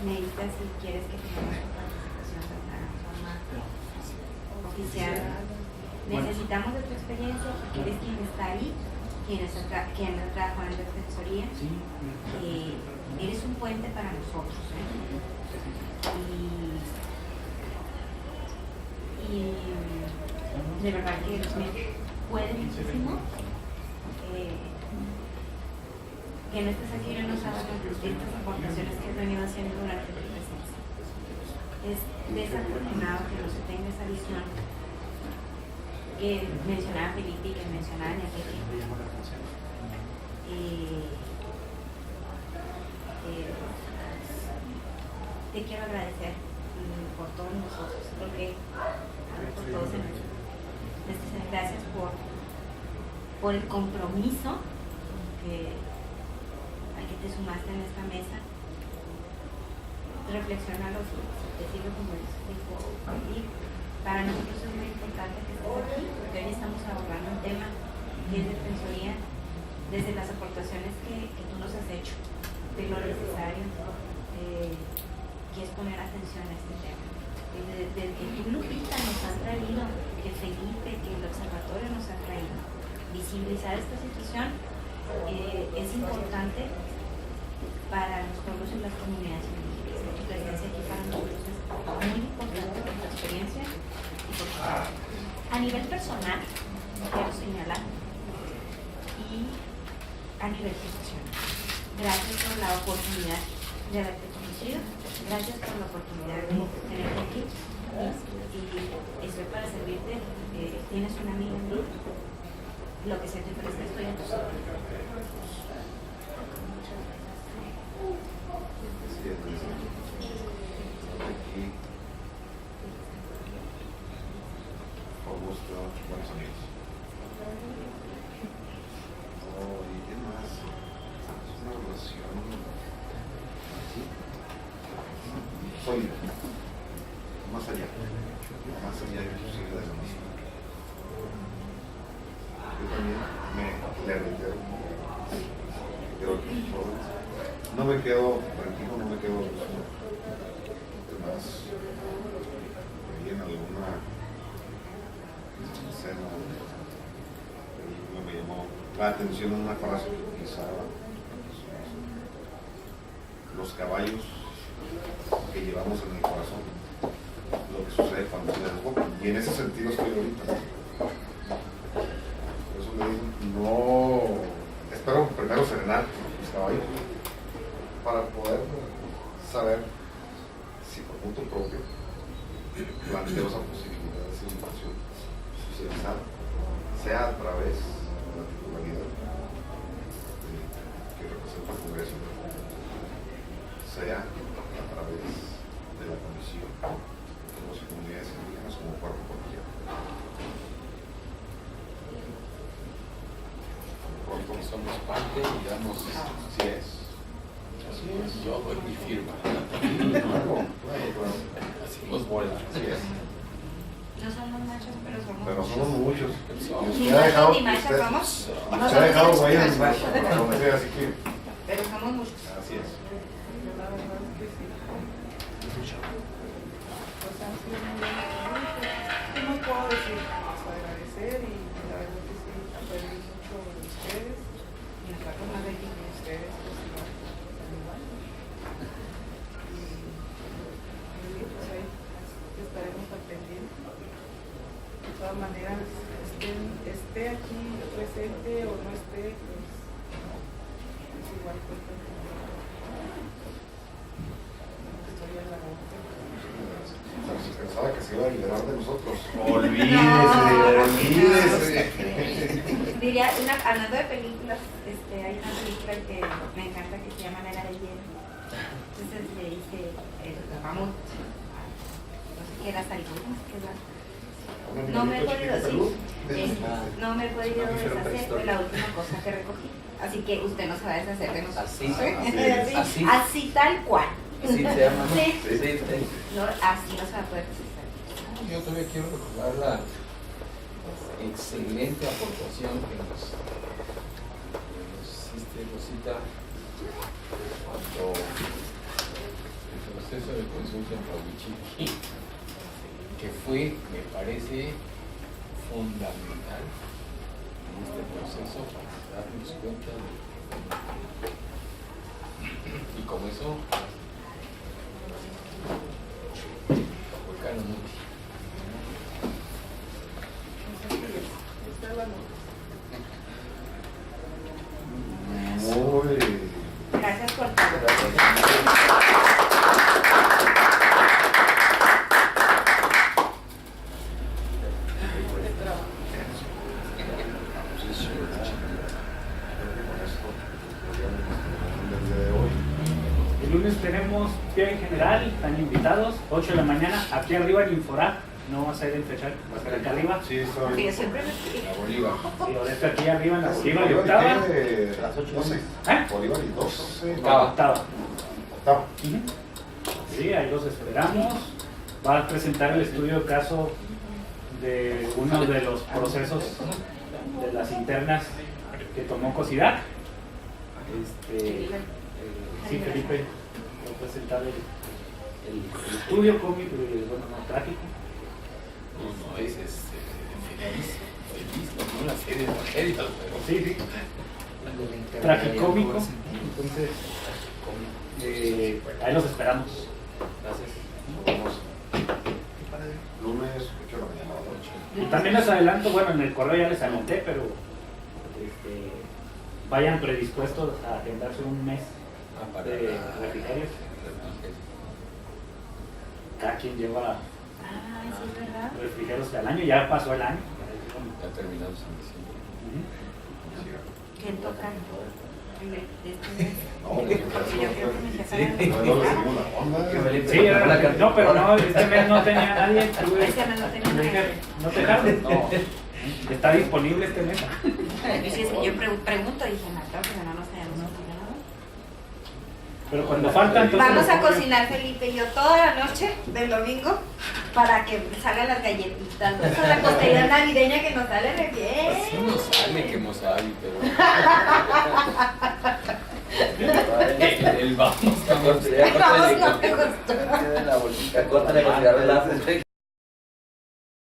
[SPEAKER 2] necesitas, si quieres que tengamos tu participación de una forma oficial, necesitamos de tu experiencia, porque eres quien está ahí, quien ha trabajado en la defensoría. Eres un puente para nosotros, y de verdad que me puede muchísimo que no estés aquí y no nos hagas estas aportaciones que has venido haciendo durante tu presencia. Es desafortunado que no se tenga esa visión que mencionaba Felipe y que mencionaba Enrique. Te quiero agradecer por todos nosotros, porque por todos gracias por el compromiso al que te sumaste en esta mesa. Reflexiona los objetivos, como dijo Felipe. Para nosotros es muy importante que estés aquí, porque hoy estamos abordando un tema que es defensoría desde las aportaciones que tú nos has hecho, de lo necesario que es poner atención a este tema. Desde que tú, Lupita, nos has traído, que Felipe, que el observatorio nos ha traído, visibilizar esta situación es importante para los pueblos y las comunidades indígenas. Tu presencia aquí para nosotros es muy importante por tu experiencia y por tu trabajo. A nivel personal, quiero señalar, y a nivel profesional. Gracias por la oportunidad de haberte conocido, gracias por la oportunidad de tenerte aquí, y estoy para servirte. Tienes una amiga en mí, lo que sea te ofrezca, estoy a tu servicio.
[SPEAKER 1] Aquí por gusto, buenos amigos. ¿Y qué más? Es una relación sólida, más allá inclusive de la misma. Yo también le reitero, no me quedo tranquilo, no me quedo más en alguna escena me llamó la atención una frase que utilizaba: los caballos que llevamos en el corazón, lo que sucede cuando se desboca. Y en ese sentido estoy ahorita. Por eso le digo, no, espero primero serenar los caballos para poder saber si por punto propio planteo esa posibilidad de simulación socializada, sea a través de la titularidad que representa el Congreso, sea a través de la Comisión de las Comunidades Indígenas como cuerpo político.
[SPEAKER 3] Pronto somos parte, digamos, así es. Yo doy mi firma. Hacemos bola.
[SPEAKER 1] Así es.
[SPEAKER 2] No somos machos,
[SPEAKER 1] Pero somos muchos.
[SPEAKER 2] Ni machos ni machas somos.
[SPEAKER 1] Usted ha dejado huella en así que.
[SPEAKER 2] Pero somos muchos.
[SPEAKER 1] Así es.
[SPEAKER 9] La verdad es que sí. Pues han sido muy buenos. ¿Qué no puedo decir? Pues agradecer, y la verdad que sí, aprendí mucho de ustedes. Y nosotros más de ustedes, pues igual. Y pues ahí estaremos al pendiente. maneras esté aquí presente o no esté, pues es igual cuenta. Estoy en la boca.
[SPEAKER 1] Se pensaba que se iba a liberar de nosotros.
[SPEAKER 2] Olvídese. Diría, hablando de películas, hay una película que me encanta que se llama La Era de Hielo. Entonces le dice Mamut, no sé qué era Sarikuri, no sé qué era. No me he podido, no me he podido deshacer de la última cosa que recogí. Así que usted no se va a deshacer de nosotros. Así tal cual.
[SPEAKER 6] Así se llama.
[SPEAKER 2] Sí.
[SPEAKER 6] Sí.
[SPEAKER 2] No, así no se va a poder deshacer.
[SPEAKER 3] Yo todavía quiero recordar la excelente aportación que nos hiciste, Rosita, cuando el proceso de consulta en Rawichiki, que fue, me parece, fundamental en este proceso para darnos cuenta y con eso fue Canamuti.
[SPEAKER 2] Gracias por todo.
[SPEAKER 4] El lunes tenemos pie en general, están invitados, 8 de la mañana, aquí arriba en Inforá, no va a ser en Fechal, va a ser acá arriba.
[SPEAKER 1] Sí, soy.
[SPEAKER 2] Sí, yo siempre lo escribo.
[SPEAKER 3] La Bolívar.
[SPEAKER 4] Sí, ahorita aquí arriba en la Bolívar y Octava.
[SPEAKER 1] Las 8 12. Bolívar y 12.
[SPEAKER 4] Octava.
[SPEAKER 1] Octava.
[SPEAKER 4] Sí, ahí los esperamos. Va a presentar el estudio de caso de uno de los procesos de las internas que tomó COSIDAC. Sí, Felipe va a presentar el estudio cómico, bueno, no, trágico.
[SPEAKER 3] No, es feliz, no la serie de tragedias, pero
[SPEAKER 4] sí. Tragicómico. Entonces, ahí los esperamos. Gracias.
[SPEAKER 1] Lunes, 8 de la mañana.
[SPEAKER 4] Y también les adelanto, bueno, en el correo ya les anoté, pero vayan predispuestos a agendarse un mes de refrigerios. Cada quien lleva refrigerios al año, ya pasó el año.
[SPEAKER 3] ya terminamos en diciembre.
[SPEAKER 2] ¿Quién toca?
[SPEAKER 4] Sí, no, pero no, este mes no tenía nadie.
[SPEAKER 2] Este mes no tenía nadie.
[SPEAKER 4] ¿No te dejaron? No. Está disponible este mes.
[SPEAKER 2] Yo pregunto y dije, no, pero no nos hayamos cocinado.
[SPEAKER 4] Pero cuando falta, entonces.
[SPEAKER 2] Vamos a cocinar Felipe y yo toda la noche del domingo para que salgan las galletitas. Esa es la costería navideña que nos sale re bien.
[SPEAKER 3] Sí nos sale que Mozart, pero el vamos.
[SPEAKER 6] Vamos, no te costó. La bolsita corta de considerar el